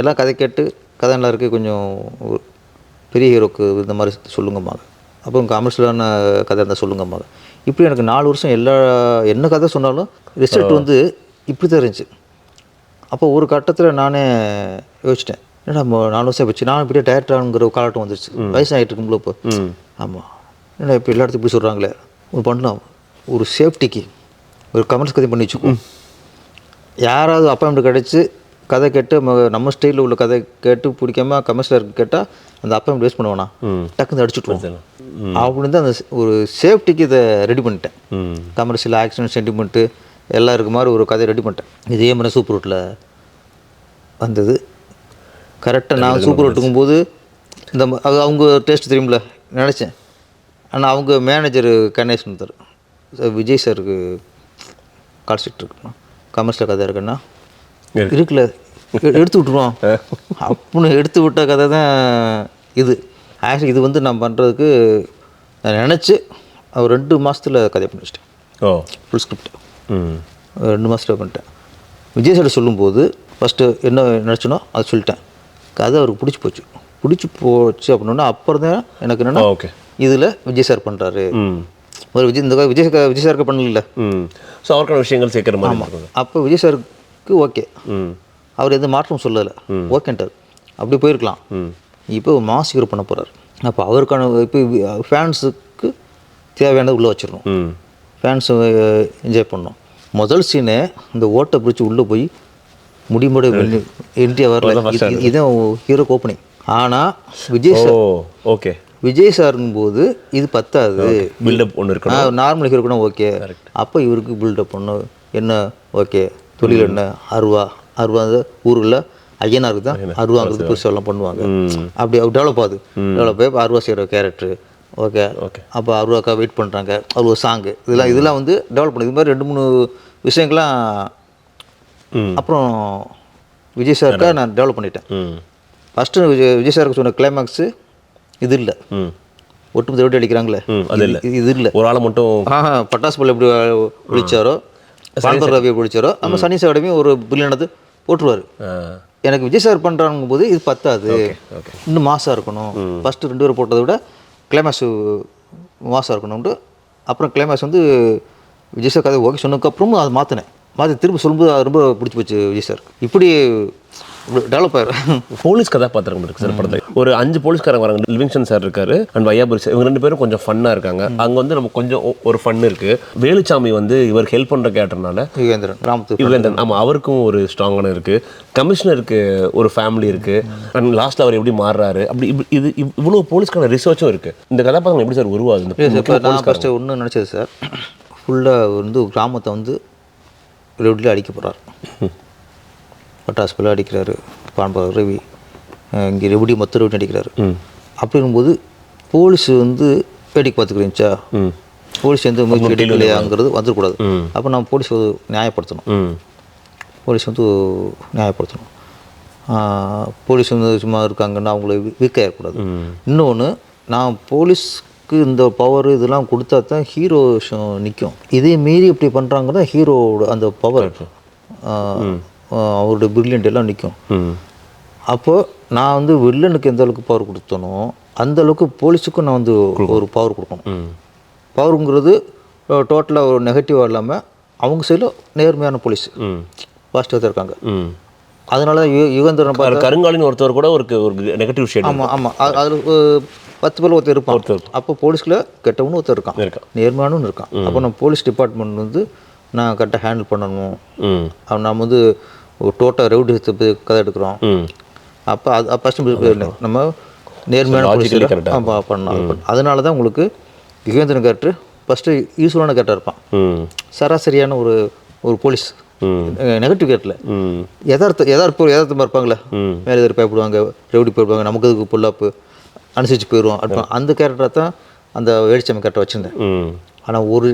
எல்லாம் கதை கேட்டு கதை நல்லா இருக்குது, கொஞ்சம் ஒரு பெரிய ஹீரோக்கு இந்த மாதிரி சொல்லுங்கம்மா, அப்போ கமர்ஷியலான கதை இருந்தால் சொல்லுங்கம்மா. இப்படி எனக்கு 4 வருஷம் என்ன கதை சொன்னாலும் ரிசல்ட் வந்து இப்படி தான் இருந்துச்சு. அப்போ ஒரு கட்டத்தில் நானே யோசிச்சிட்டேன், ஏன்னா 4 வருஷம் வச்சு நான் இப்படியே டேரக்டராங்கிற காலட்டம் வந்துருச்சு, வயசாகிட்டு இருக்கும்போது. இப்போ ஆமாம், ஏன்னா இப்போ எல்லா இடத்துக்கும் இப்படி சொல்கிறாங்களே, ஒரு பண்ணலாம், ஒரு சேஃப்டிக்கு ஒரு கமர்ஷியல் கதை பண்ணி வச்சுக்குவோம். யாராவது அப்பாயின்மெண்ட் கிடச்சி கதை கேட்டு நம்ம ஸ்டைலில் உள்ள கதை கேட்டு பிடிக்காம கமர்ஷியல் கேட்டால் அந்த அப்பாயின்மெண்ட் வேஸ்ட் பண்ணுவானா, டக்குன்னு அடிச்சுட்டுருவோம் அப்படின்னு தான் அந்த ஒரு சேஃப்டிக்கு இதை ரெடி பண்ணிட்டேன். கமர்ஷியல் ஆக்ஷன் சென்டிமெண்ட்டு எல்லாம் இருக்க மாதிரி ஒரு கதையை ரெடி பண்ணிட்டேன். இதே மாதிரி சூப்பர் ரோட்டில் வந்தது. கரெக்டாக நான் சூப்பர் ரோட்டுக்கும்போது இந்த அது அவங்க டேஸ்ட் தெரியுமில்ல நினச்சேன். ஆனால் அவங்க மேனேஜர் கணேசன் இருந்தார். விஜய் சாருக்கு கால் ஷீட் இருக்குண்ணா, கமர்ஷியல் கதை இருக்குன்னா இருக்குல்ல, எடுத்து விட்ருவோம் அப்படின்னு எடுத்து விட்ட கதை தான் இது. ஆக்சுவலி இது வந்து நான் பண்ணுறதுக்கு நான் நினச்சி ஒரு 2 மாதத்தில் கதை பண்ணி வச்சிட்டேன். ஃபுல் ஸ்கிரிப்ட் 2 மாதத்தில் பண்ணிட்டேன். விஜய் சார் சொல்லும்போது ஃபஸ்ட்டு என்ன நினச்சனோ அதை சொல்லிட்டேன். கதை அவருக்கு பிடிச்சி போச்சு அப்படின்னா அப்புறம் தான் எனக்கு என்னென்னா இதில் விஜய் சார் பண்ணுறாரு, ஒரு விஜய் சாருக்கு பண்ணல. ஸோ அவருக்கான விஷயங்கள் சேர்க்குற மாதிரி. அப்போ விஜய் சாருக்கு ஓகே, அவர் எந்த மாற்றமும் சொல்லலை, ஓகேன்ட்டார். அப்படி போயிருக்கலாம். இப்போ மாஸ் ஹீரோ பண்ண போகிறார். அப்போ அவருக்கான இப்போ ஃபேன்ஸுக்கு தேவையானது உள்ளே வச்சிடணும், ஃபேன்ஸு என்ஜாய் பண்ணணும். முதல் சீனே இந்த ஓட்டை பிடிச்சி உள்ளே போய் முடிமோட இந்தியா வரல, இதுதான் ஹீரோக்கு ஓப்பனிங். ஆனால் விஜய் சாருங்கும்போது இது பத்தாது, பில்டப் ஒன்று இருக்கு. நார்மல் ஹீரோ கூட ஓகே. அப்போ இவருக்கு பில்டப் ஒன்று என்ன ஓகே, தொழில் என்ன அருவா ஊரில் ஐயனாருக்கு தான் அருவாங்கிறது பெருசாலாம் பண்ணுவாங்க. அப்படி டெவலப் ஆகுது. டெவலப் ஆகி அருவா செய்கிற கேரக்டரு ஓகே. அப்போ அருவாக்கா வெயிட் பண்ணுறாங்க, அவர் ஒரு சாங்கு, இதெல்லாம் வந்து டெவலப் பண்ணுது. இது மாதிரி 2-3 விஷயங்கள்லாம் அப்புறம் விஜய் சாருக்கா நான் டெவலப் பண்ணிட்டேன். ஃபஸ்ட்டு விஜய் சாருக்கு சொன்ன கிளைமேக்ஸு இது இல்லை, ஒட்டுமொத்த வெட்டி அடிக்கிறாங்களே இது இல்லை. ஒரு ஆளை மட்டும் பட்டாசு பள்ளி எப்படி ஒழிச்சாரோ, பாண்டவர் ரவி ஒழிச்சாரோ, நம்ம சனி சாரோடையும் ஒரு பில்லியனது போட்டுருவார். எனக்கு விஜய் சார் பண்ணுறாங்கும் போது இது பத்தாது, இன்னும் மாசாக இருக்கணும். ஃபஸ்ட்டு 2 பேர் போட்டதை விட கிளைமேக்ஸ் மாசாக இருக்கணும்ட்டு அப்புறம் கிளைமேக்ஸ் வந்து விஜய் சார் கதை ஓகே சொன்னதுக்கப்புறமும் அதை மாற்றி திரும்ப சொல்லும்போது அது ரொம்ப பிடிச்சி போச்சு விஜய் சார். இப்படி டெவலப் ஆயிடும். போலீஸ் கதாபாத்திரம் இருக்கு சார் படத்தில். ஒரு 5 போலீஸ்காரங்க வராங்க. லிவிங்ஸ்டன் சார் இருக்காரு அண்ட் வையாபுரி சார், இவங்க 2 பேரும் கொஞ்சம் ஃபன்னாக இருக்காங்க. அங்கே வந்து நமக்கு கொஞ்சம் ஒரு ஃபன் இருக்கு. வேலுச்சாமி வந்து இவர் ஹெல்ப் பண்ணுற கேட்டர்னால யுகேந்திரன், ஆமாம், அவருக்கும் ஒரு ஸ்ட்ராங்கான இருக்கு. கமிஷனருக்கு ஒரு ஃபேமிலி இருக்கு. அண்ட் லாஸ்ட்டில் அவர் எப்படி மாறுறாரு, அப்படி இது இவ்வளோ போலீஸ்க்கான ரிசர்ச்சும் இருக்கு. இந்த கதாபாத்திரம் எப்படி சார் உருவாகுது? நான் ஃபஸ்ட்டு ஒன்று நினச்சது சார், ஃபுல்லாக வந்து கிராமத்தை வந்து ரெடியில் அடிக்க போகிறார். பட்டாசு பிள்ளை அடிக்கிறாரு, பாண்டவர் ரவி இங்கே ரெவடி மொத்த ரெவடி அடிக்கிறாரு. அப்படிங்கும்போது போலீஸ் வந்து வேடிக்கை பார்த்துக்கிறீங்களா, போலீஸ் எந்த முயற்சி எடுக்கலையாங்கிறது வந்துடக்கூடாது. அப்போ நம்ம போலீஸ் நியாயப்படுத்தணும். போலீஸ் வந்து நியாயப்படுத்தணும். போலீஸ் வந்து சும்மா இருக்காங்கன்னா அவங்கள வீக்காக இருக்கக்கூடாது. இன்னொன்று, நான் போலீஸ்க்கு இந்த பவர் இதெல்லாம் கொடுத்தா தான் ஹீரோ நிற்கும். இதே மீறி இப்படி பண்ணுறாங்கன்னா ஹீரோவோட அந்த பவர், அவருடைய பிரில்லியன்ட் எல்லாம் நிற்கும். அப்போது நான் வந்து வில்லனுக்கு எந்த அளவுக்கு பவர் கொடுத்தனோ அந்த அளவுக்கு போலீஸுக்கும் நான் வந்து ஒரு பவர் கொடுக்கணும். பவருங்கிறது டோட்டலாக ஒரு நெகட்டிவாக இல்லாமல் அவங்க சைடில் நேர்மையான போலீஸ் பாசிட்டிவாக தான் இருக்காங்க. அதனால தான் யுகேந்திரன் கருங்காலின்னு ஒருத்தர் கூட ஒரு நெகட்டிவ் ஷேட். ஆமாம், அதில் 10 பேர் ஒருத்தர் இருப்பான். அப்போ போலீஸில் கெட்டவனு ஒருத்தர் இருக்கான், நேர்மையானு இருக்கான். அப்போ நம்ம போலீஸ் டிபார்ட்மெண்ட் வந்து நான் கரெக்டாக ஹேண்டில் பண்ணணும். நம்ம வந்து ஒரு டோட்டல் ரவுடி கதை எடுக்கிறோம். அப்போ அது ஃபஸ்ட்டு நம்ம நேர்மையான போலீஸ் பண்ணணும். அதனால தான் உங்களுக்கு யுகேந்திரன் கேரக்டர் ஃபஸ்ட்டு யூஸ்ஃபுல்லான கேரக்டர் இருப்பான். சராசரியான ஒரு போலீஸ் நெகட்டிவ் கேரக்டரில் யதார்த்தமாக இருப்பாங்களே, மேலே எதிர் பயப்படுவாங்க, ரெவடி போயிடுவாங்க, நமக்கு அதுக்கு புல்லாப்பு அனுசரித்து போயிடுவோம் அடுப்பான். அந்த கேரக்டரை தான் அந்த வேடிச்சாமி கேரக்டர் வச்சுருந்தேன். ஆனால் ஒரு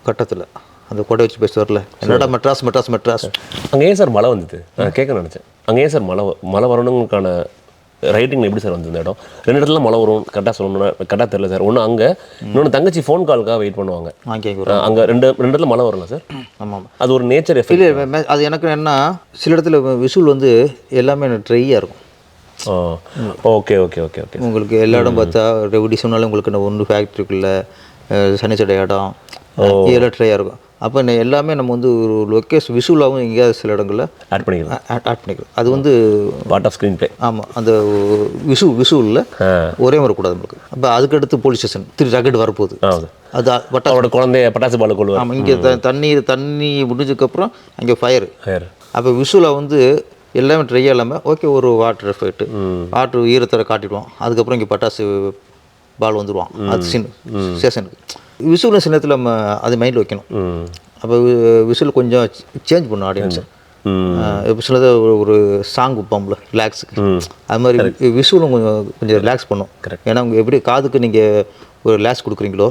கட்டத்தில் அந்த கொடை வச்சு பேசுவார்ல, என்னடா மெட்ராஸ் மெட்ராஸ் மெட்ராஸ். அங்கே ஏன் சார் மழை வந்தது? நான் கேட்க நினச்சேன், அங்கே ஏன் சார் மழை வரணுங்களுக்கான ரைட்டிங் எப்படி சார் வந்து இந்த இடம்? 2 இடத்துல மழை வரும் கரெக்டாக சொல்லணும்னா கரெக்டாக தெரியல சார். ஒன்று அங்கே, இன்னொன்று தங்கச்சி ஃபோன் காலுக்காக வெயிட் பண்ணுவாங்க. அங்கே ரெண்டு இடத்துல மழை வரும்ல சார்? ஆமாம், அது ஒரு நேச்சர் எஃபெக்ட். இல்லை அது எனக்கு என்ன, சில இடத்துல விஷுவல் வந்து எல்லாமே எனக்கு ட்ரையாக இருக்கும். Okay okay okay okay. உங்களுக்கு எல்லா இடம் பார்த்தா ரெவடி சொன்னாலும் உங்களுக்கு ஒன்று ஃபேக்ட்ரிக்குள்ளே சனிச்சடை இடம் எல்லாம் ட்ரையாக இருக்கும். அப்போ எல்லாமே நம்ம வந்து ஒரு லொக்கேஷன் விஷுவலாகவும் எங்கேயாவது சில இடங்களில் ஆட் பண்ணிக்கலாம். அது வந்து பார்ட் ஆஃப் ஸ்க்ரீன் ப்ளே. ஆமாம், அந்த விஷுவலில் ஒரே வரக்கூடாது நம்மளுக்கு. அப்போ அதுக்கடுத்து போலீஸ் ஸ்டேஷன் ரகட் வரப்போகுது. அது அவரோட குழந்தைய பட்டாசு பால் கொள்வார். ஆமாம், இங்கே தண்ணி முடிஞ்சதுக்கப்புறம் அங்கே ஃபயர். அப்போ விஷுவலாக வந்து எல்லாமே ட்ரை இல்லாமல் ஓகே ஒரு வாட்டர் எஃபெக்ட், வாட்டர் ஈரத்தரை காட்டிடுவோம். அதுக்கப்புறம் இங்கே பட்டாசு பால் வந்துடுவான். அது ஸ்டேஷனுக்கு விஷுவல் சின்னத்தில் நம்ம அது மைண்டில் வைக்கணும். அப்போ விஷுவல் கொஞ்சம் சேஞ்ச் பண்ணும் ஆடியன்ஸை. இப்போ சிலது ஒரு சாங் வைப்போம்ல ரிலாக்ஸுக்கு, அது மாதிரி விஷுவலும் கொஞ்சம் ரிலாக்ஸ் பண்ணும். ஏன்னா அவங்க எப்படி காதுக்கு நீங்கள் ஒரு ரிலாக்ஸ் கொடுக்குறீங்களோ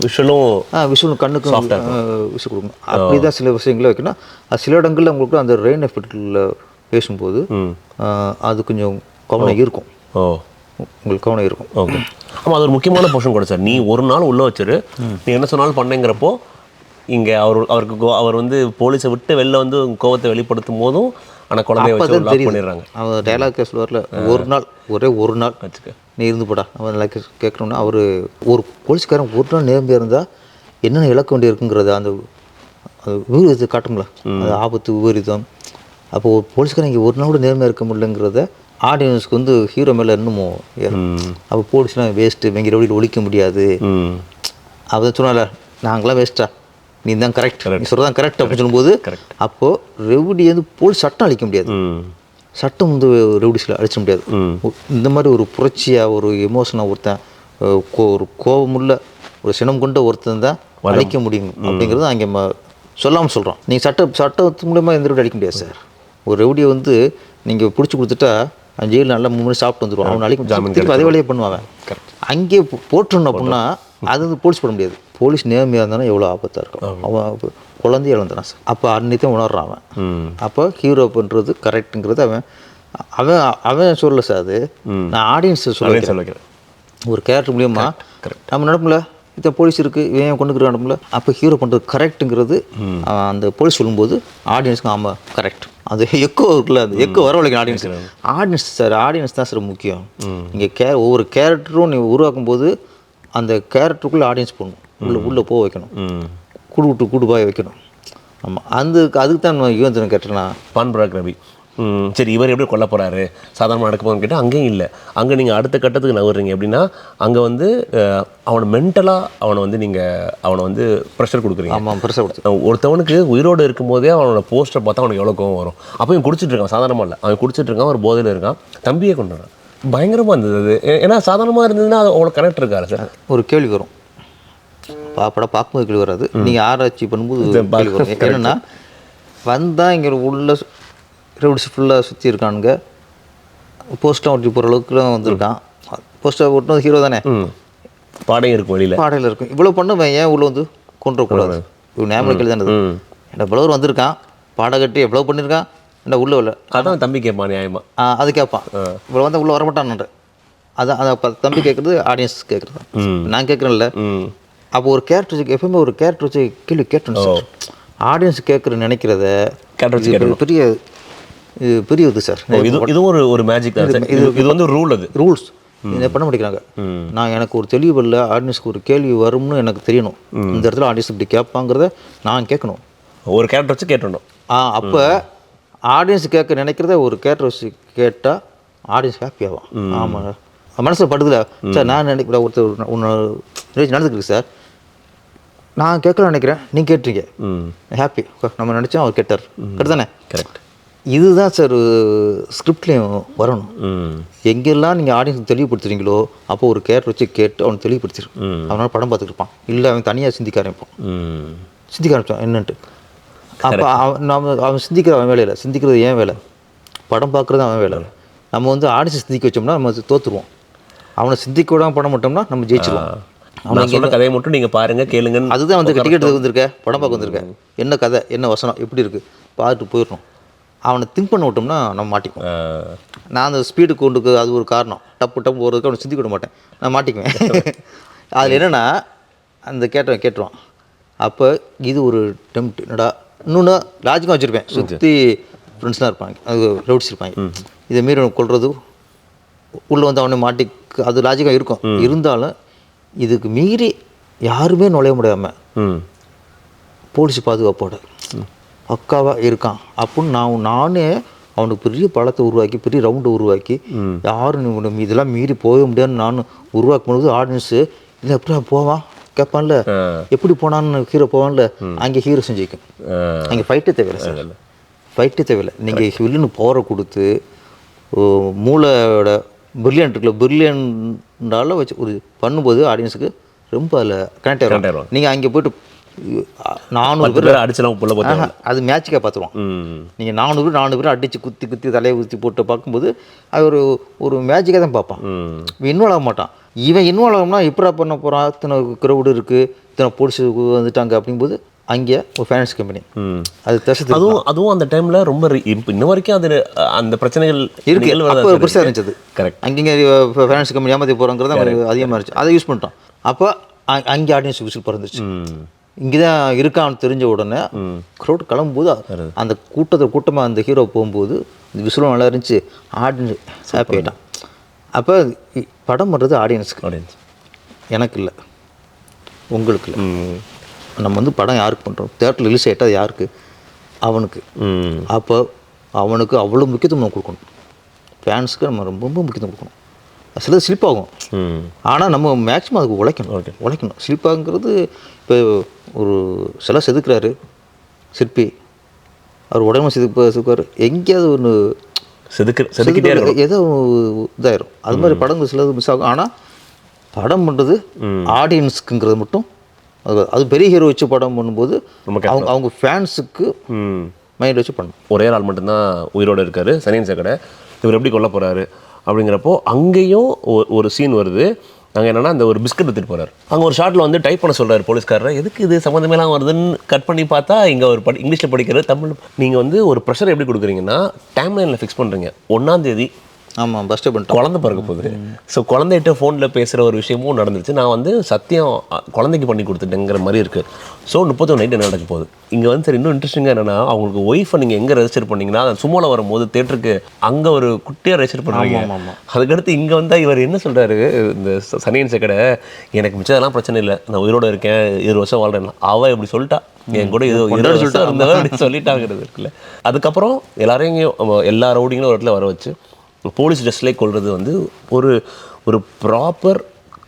விஷுவலும் கண்ணுக்கு விஷுவல் கொடுக்கணும். அப்படி தான் சில விஷயங்கள வைக்கணும். அது சில இடங்களில் உங்களுக்கு அந்த ரெயின் எஃபெக்டில் பேசும்போது அது கொஞ்சம் கவனம் இருக்கும். உங்களுக்கு கவனம் இருக்கும். ஓகே. ஆமாம், அது ஒரு முக்கியமான போர்ஷன் கூட சார். நீ ஒரு நாள் உள்ளே வச்சிரு, நீ என்ன சொன்னாலும் பண்ணேங்கிறப்போ இங்கே அவர் வந்து போலீஸை விட்டு வெளில வந்து கோவத்தை வெளிப்படுத்தும் போதும் ஆனால் குழந்தைய வச்சு லாக் பண்ணிடுறாங்க. அவர் டைலாக் கேஸ்ல ஒரு நாள் ஒரு நாள் வச்சுக்க நீ இருந்து போடா அவன் லைக் கேட்கணும்னா அவர் ஒரு போலீஸ்காரன் ஒரு நாள் நேர்மையாக இருந்தால் என்னென்ன இழக்க வேண்டி இருக்குங்கிறத அந்த விபரீதத்தை காட்டுங்களா, அது ஆபத்து விபரீதம். அப்போ ஒரு போலீஸ்காரன் இங்கே ஒரு நாள் கூட நேர்மையாக இருக்க முடியலங்கிறத ஆடியன்ஸ்க்கு வந்து ஹீரோ மேலே இன்னமும் அப்போ போலீஸ்லாம் வேஸ்ட்டு, வெங்கிற வழியில் ஒழிக்க முடியாது. அதை சொன்னால நாங்களாம் வேஸ்ட்டா, நீ தான் கரெக்ட், நீ சொல்கிறதான் கரெக்ட் அப்படின்னு சொல்லும்போது அப்போது ரெவுடி வந்து போலீஸ் சட்டம் அழிக்க முடியாது, சட்டம் வந்து ரெவுடிஸில் அழிச்சிட முடியாது. இந்த மாதிரி ஒரு புரட்சியாக ஒரு எமோஷனாக ஒருத்தன் ஒரு கோபமுள்ள ஒரு சினம் கொண்ட ஒருத்தன் தான் அழிக்க முடியும் அப்படிங்கிறது அங்கே சொல்லாமல் சொல்கிறோம். நீங்கள் சட்டத்து மூலமாக எந்த ரெவுடி அழிக்க முடியாது சார். ஒரு ரெவுடியை வந்து நீங்கள் பிடிச்சி கொடுத்துட்டா ஜெயிலில் நல்லா முன்னாடி சாப்பிட்டு வந்துடுவான், அவன் நாளைக்கு அதே வேலையை பண்ணுவாங்க. அங்கேயே போட்டுருணும் அப்படின்னா அது வந்து போலீஸ் பண்ண முடியாது. போலீஸ் நேர்மையாக இருந்தாலும் எவ்வளோ ஆபத்தாக இருக்கும். அவன் குழந்தைய இழந்துறான் சார். அப்போ அன்னைத்தான் உணர்றான் அவன். அப்போ ஹீரோ பண்ணுறது கரெக்டுங்கிறது அவன் சொல்லல சார். அது நான் ஆடியன்ஸ் சொல்ல ஒரு கேரக்டர் மூலியமா நம்ம நடப்புல இந்த போலீஸ் இருக்குது இவன் கொண்டுக்கிற நடப்புல அப்போ ஹீரோ பண்ணுறது கரெக்டுங்கிறது அந்த போலீஸ் சொல்லும்போது ஆடியன்ஸுக்கு ஆமாம் கரெக்ட். அது எக்கோ இருக்குல்ல, அந்த எக்கோ வரவழைக்கும் ஆடியன்ஸ் சார். ஆடியன்ஸ் தான் சார் முக்கியம். நீங்கள் ஒவ்வொரு கேரக்டரும் நீ உருவாக்கும் போது அந்த கேரக்டருக்குள்ளே ஆடியன்ஸ் போகணும், உள்ளே போக வைக்கணும், கூடு பாய வைக்கணும். ஆமாம், அதுக்கு தான் யுவந்திரன் கேட்டேன்னா பான்பராக் ரவி. சரி, இவர் எப்படி கொல்ல போகிறாரு சாதாரணமாக நடக்க போகிறோன்னு கேட்டால் அங்கேயும் இல்லை. அங்கே நீங்கள் அடுத்த கட்டத்துக்கு நகர்றீங்க எப்படின்னா அங்கே வந்து அவனை மென்டலாக அவனை வந்து ப்ரெஷர் கொடுக்குறீங்க. ஆமாம், ப்ரெஷர் கொடுத்து ஒருத்தவனுக்கு உயிரோடு இருக்கும் போதே அவனோட போஸ்டர் பார்த்தா அவனுக்கு எவ்வளோ கோவம் வரும். அப்போ இவன் குடிச்சிட்டு இருக்கான், சாதாரணமாக இல்லை, அவன் குடிச்சிட்டு இருக்கான், ஒரு போதையில் இருக்கான், தம்பியே கொண்டு வரான். பயங்கரமாக இருந்தது அது. ஏன்னா சாதாரணமாக இருந்ததுன்னா அது அவங்களுக்கு கனெக்ட் இருக்காரு சார். ஒரு கேள்வி வரும், படம் பார்க்கும்போது கேள்வி வராது, நீங்கள் ஆராய்ச்சி பண்ணும்போது என்னென்னா வந்தால் இங்கே உள்ள ரெவுடிஸ் ஃபுல்லாக சுற்றி இருக்கானுங்க, போஸ்ட்டாக ஓட்டி போகிற அளவுக்குலாம் வந்திருக்கான். போஸ்ட்டாக ஓட்டினது ஹீரோ தானே, பாடையும் இருக்கும், பாடையில் இருக்கும். இவ்வளோ பண்ணுவேன் ஏன் உள்ள வந்து கொண்டுறக்கூடாது, இவ்வளோ ஞாபகம் கேள்வி தானே. என்ன இவ்வளோ வந்திருக்கான், பாடை கட்டி எவ்வளோ பண்ணியிருக்கான், என்ன உள்ள இல்லை அதான் தம்பி கேட்பான் நியாயமாக. அது கேட்பான், இவ்வளோ வந்தால் உள்ளே வரமாட்டான்ன்ற அதான் அதை தம்பி கேட்குறது ஆடியன்ஸ் கேட்குறது நான் கேட்குறேன்ல. அப்போ ஒரு கேரக்டர் வச்சு எப்பவுமே ஒரு கேரக்டர் வச்சு கேள்வி கேட்டணும் சார். ஆடியன்ஸ் கேட்குற நினைக்கிறத பெரிய இது சார். இதுவும் ஒரு மேஜிக் தான். இது வந்து ரூல்ஸ் இதை பண்ண மாட்டேங்கிறாங்க. நான் எனக்கு ஒரு தெளிவு இல்லை, ஆடியன்ஸ்க்கு ஒரு கேள்வி வரும்னு எனக்கு தெரியணும், இந்த இடத்துல ஆடியன்ஸ் இப்படி கேட்பாங்கிறத நான் கேட்கணும். ஒரு கேரக்டர் வச்சு கேட்டணும். அப்போ ஆடியன்ஸ் கேட்க நினைக்கிறத ஒரு கேரக்டர் வச்சு கேட்டால் ஆடியன்ஸ் ஹாப்பி ஆகும். ஆமாங்க, மனசில் படுதுல சார். நான் நினைக்கிற ஒருத்தர் ஒன்று நடந்துருக்கு சார், நான் கேட்கலாம் நினைக்கிறேன், நீங்கள் கேட்டுறீங்க, ஹாப்பி, நம்ம நினச்சோம் அவர் கேட்டார், கரெக்ட் தானே? கரெக்ட். இதுதான் சார் ஸ்கிரிப்ட்லேயும் வரணும். எங்கெல்லாம் நீங்கள் ஆடியன்ஸ் தெளிவுபடுத்துறீங்களோ அப்போ ஒரு கேரக்டர் வச்சு கேட்டு அவனை தெளிவுபடுத்திடும். அவனால் படம் பார்த்துட்டு இருப்பான். இல்லை அவன் தனியாக சிந்திக்க ஆரம்பிப்பான். சிந்திக்க ஆரம்பிச்சான் என்னன்ட்டு. அப்போ அவன் சிந்திக்கிற அவன் வேலையில், சிந்திக்கிறது ஏன் வேலை, படம் பார்க்குறது அவன் வேலை. நம்ம வந்து ஆடியன்ஸ் சிந்திக்க வச்சோம்னா நம்ம தோற்றுருவோம். அவனை சிந்திக்க விடாமல் பண்ண மாட்டோம்னா நம்ம ஜெயிச்சிருவோம். அவன் சொன்ன கதையை மட்டும் நீங்கள் பாருங்கள் கேளுங்க. அதுதான் வந்து டிக்கெட் வந்திருக்கேன், படம் பார்க்க வந்திருக்கேன், என்ன கதை என்ன வசனம் எப்படி இருக்குது பார்த்துட்டு போயிடணும். அவனை திங்க் பண்ண விட்டோம்னா நம்ம மாட்டிக்குவோம். நான் அந்த ஸ்பீடு கொண்டுக்கு அது ஒரு காரணம். டப்பு போகிறதுக்கு அவனை சிந்திக்க விட மாட்டேன், நான் மாட்டிக்குவேன். அதில் என்னென்னா அந்த கேட்டுருவான். அப்போ இது ஒரு டெம்ப்ட் என்னடா இன்னொன்று லாஜிக்காக வச்சுருப்பேன். சுற்றி ஃப்ரெண்ட்ஸ்லாம் இருப்பாங்க, அது ரவுட்ஸ் இருப்பாங்க. இதை மீறி அவனை கொள்வது உள்ளே வந்து அவனை அது லாஜிக்காக இருக்கும். இருந்தாலும் இதுக்கு மீறி யாருமே நுழைய முடியாமல் போலீஸ் பாதுகாப்போட பக்காவாக இருக்கான் அப்படின்னு நானே அவனுக்கு பெரிய பழத்தை உருவாக்கி பெரிய ரவுண்டை உருவாக்கி யாரும் இதெல்லாம் மீறி போக முடியாதுன்னு நான் உருவாக்கும் பொழுது ஆடியன்ஸு இல்லை எப்படி போவான் கேட்பான்ல, எப்படி போனான்னு ஹீரோ போவான்ல, அங்கே ஹீரோ செஞ்சுக்கும். அங்கே ஃபைட்டே தேவையில்லை சார், ஃபைட்டே தேவையில்லை. நீங்கள் வில்லுன்னு பவரை கொடுத்து மூளையோட பிரில்லியன்ட் இருக்குல்ல, பிரில்லியன்டால வச்சு ஒரு பண்ணும்போது ஆடியன்ஸுக்கு ரொம்ப அதில் கனெக்ட் ஆகிடும். நீங்கள் அங்கே போய்ட்டு 400 பேர் அடிச்சலாம், அது மேட்சுக்காக பார்த்துருவோம். நீங்கள் 400 பேர் அடித்து குத்தி தலையை ஊற்றி போட்டு பார்க்கும்போது அது ஒரு மேட்சிக்காக தான் பார்ப்பான். இவன் இன்வால்வ் ஆக மாட்டான். இவன் இன்வால்வ் ஆகும்னா எப்படா பண்ண போகிறான், இத்தனை க்ரௌடு இருக்குது, இத்தனை போலீஸ் வந்துட்டாங்க அப்படிங்கும்போது அங்கே ஒரு ஃபைனான்ஸ் கம்பெனி அது தசத்து. அதுவும் அந்த டைமில் ரொம்ப இன்ன வரைக்கும் அது அந்த பிரச்சனைகள் இருக்குது. அப்போ பெருசாக இருந்துச்சு. கரெக்ட். அங்கே ஃபைனான்ஸ் கம்பெனி ஏமாற்றி போகிறோங்கிறது அதிகமாக இருந்துச்சு. அதை யூஸ் பண்ணிட்டோம். அப்போ அங்கே ஆடியன்ஸ் விசில் பிறந்துச்சு. இங்கே தான் இருக்கான்னு தெரிஞ்ச உடனே க்ரௌட் கிளம்பும்போது அந்த கூட்டமாக அந்த ஹீரோ போகும்போது இந்த விசிலும் நல்லா இருந்துச்சு, ஆடியன்ஸ் ஹாப்பி ஆகிட்டான். அப்போ படம் பண்ணுறது ஆடியன்ஸுக்கு, எனக்கு இல்லை, உங்களுக்கு இல்லை. நம்ம வந்து படம் யாருக்கு பண்ணுறோம், தேட்டரில் ரிலீஸ் ஆகிட்டா அது யாருக்கு, அவனுக்கு. அப்போ அவனுக்கு அவ்வளோ முக்கியத்துவம் நம்ம கொடுக்கணும். ஃபேன்ஸுக்கு நம்ம ரொம்ப ரொம்ப முக்கியத்துவம் கொடுக்கணும். சிலது ஸ்லிப்பாகும், ஆனால் நம்ம மேக்ஸிமம் அதுக்கு உழைக்கணும். ஸ்லிப்பாகுங்கிறது இப்போ ஒரு சில செதுக்கிறாரு சிற்பி, அவர் உடம்பு செதுக்குவார், எங்கேயாவது ஒன்று ஏதோ இதாயிரும். அது மாதிரி படங்கள் சிலது மிஸ் ஆகும். ஆனால் படம் பண்ணுறது ஆடியன்ஸுக்குங்கிறது மட்டும் அது பெரிய ஹீரோ வச்சு படம் பண்ணும்போது அவங்க ஃபேன்ஸுக்கு மைண்ட் வச்சு பண்ணணும். ஒரே ஆள் மட்டும்தான் உயிரோடு இருக்கார், சனியன் சேகரை. இவர் எப்படி கொல்ல போகிறாரு அப்படிங்கிறப்போ அங்கேயும் ஒரு சீன் வருது. அங்கே என்னென்னா அந்த ஒரு பிஸ்கட் எடுத்துகிட்டு போகிறார். அங்கே ஒரு ஷார்ட்டில் வந்து டைப் பண்ண சொல்கிறார் போலீஸ்காரர். எதுக்கு இது சம்மந்தமேலாம் வருதுன்னு கட் பண்ணி பார்த்தா இங்கே ஒரு இங்கிலீஷில் படிக்கிறது தமிழ். நீங்கள் வந்து ஒரு ப்ரெஷர் எப்படி கொடுக்குறீங்கன்னா டைம் லைனில் ஃபிக்ஸ் பண்ணுறீங்க. 1ஆம் தேதி ஆமாம் பஸ் ஸ்டாப் குழந்தை பிறக்க போகுது. ஸோ குழந்தைகிட்ட ஃபோனில் பேசுகிற ஒரு விஷயமும் நடந்துச்சு. நான் வந்து சத்தியம் குழந்தைக்கு பண்ணி கொடுத்துட்டேங்கிற மாதிரி இருக்குது. ஸோ 31 நைட்டு என்ன நடக்க போகுது இங்கே வந்து. சரி, இன்னும் இன்ட்ரெஸ்டிங்காக என்னென்னா அவங்களுக்கு ஒய்ஃபை நீங்கள் எங்கே ரெஜிஸ்டர் பண்ணிங்கன்னா சும்மாவில் வரும்போது தேட்டருக்கு அங்கே ஒரு குட்டியாக ரெஜிஸ்டர் பண்ணுறீங்க. அதுக்கடுத்து இங்கே வந்தால் இவர் என்ன சொல்கிறாரு, இந்த சனியன் சேகரை, எனக்கு மிச்சதெல்லாம் பிரச்சனை இல்லை, நான் உயிரோடு இருக்கேன், 20 வருஷம் வாழ்றேன். அவள் இப்படி சொல்லிட்டா, என் கூட இது இருந்தவன் அப்படி சொல்லிட்டாங்கிறது இருக்குல்ல. அதுக்கப்புறம் எல்லாரையும் எல்லா ரவுடிங்களும் ஒரு இடத்துல வர வச்சு போலீஸ் ட்ரெஸ்லேயே கொள்வது வந்து ஒரு ப்ராப்பர்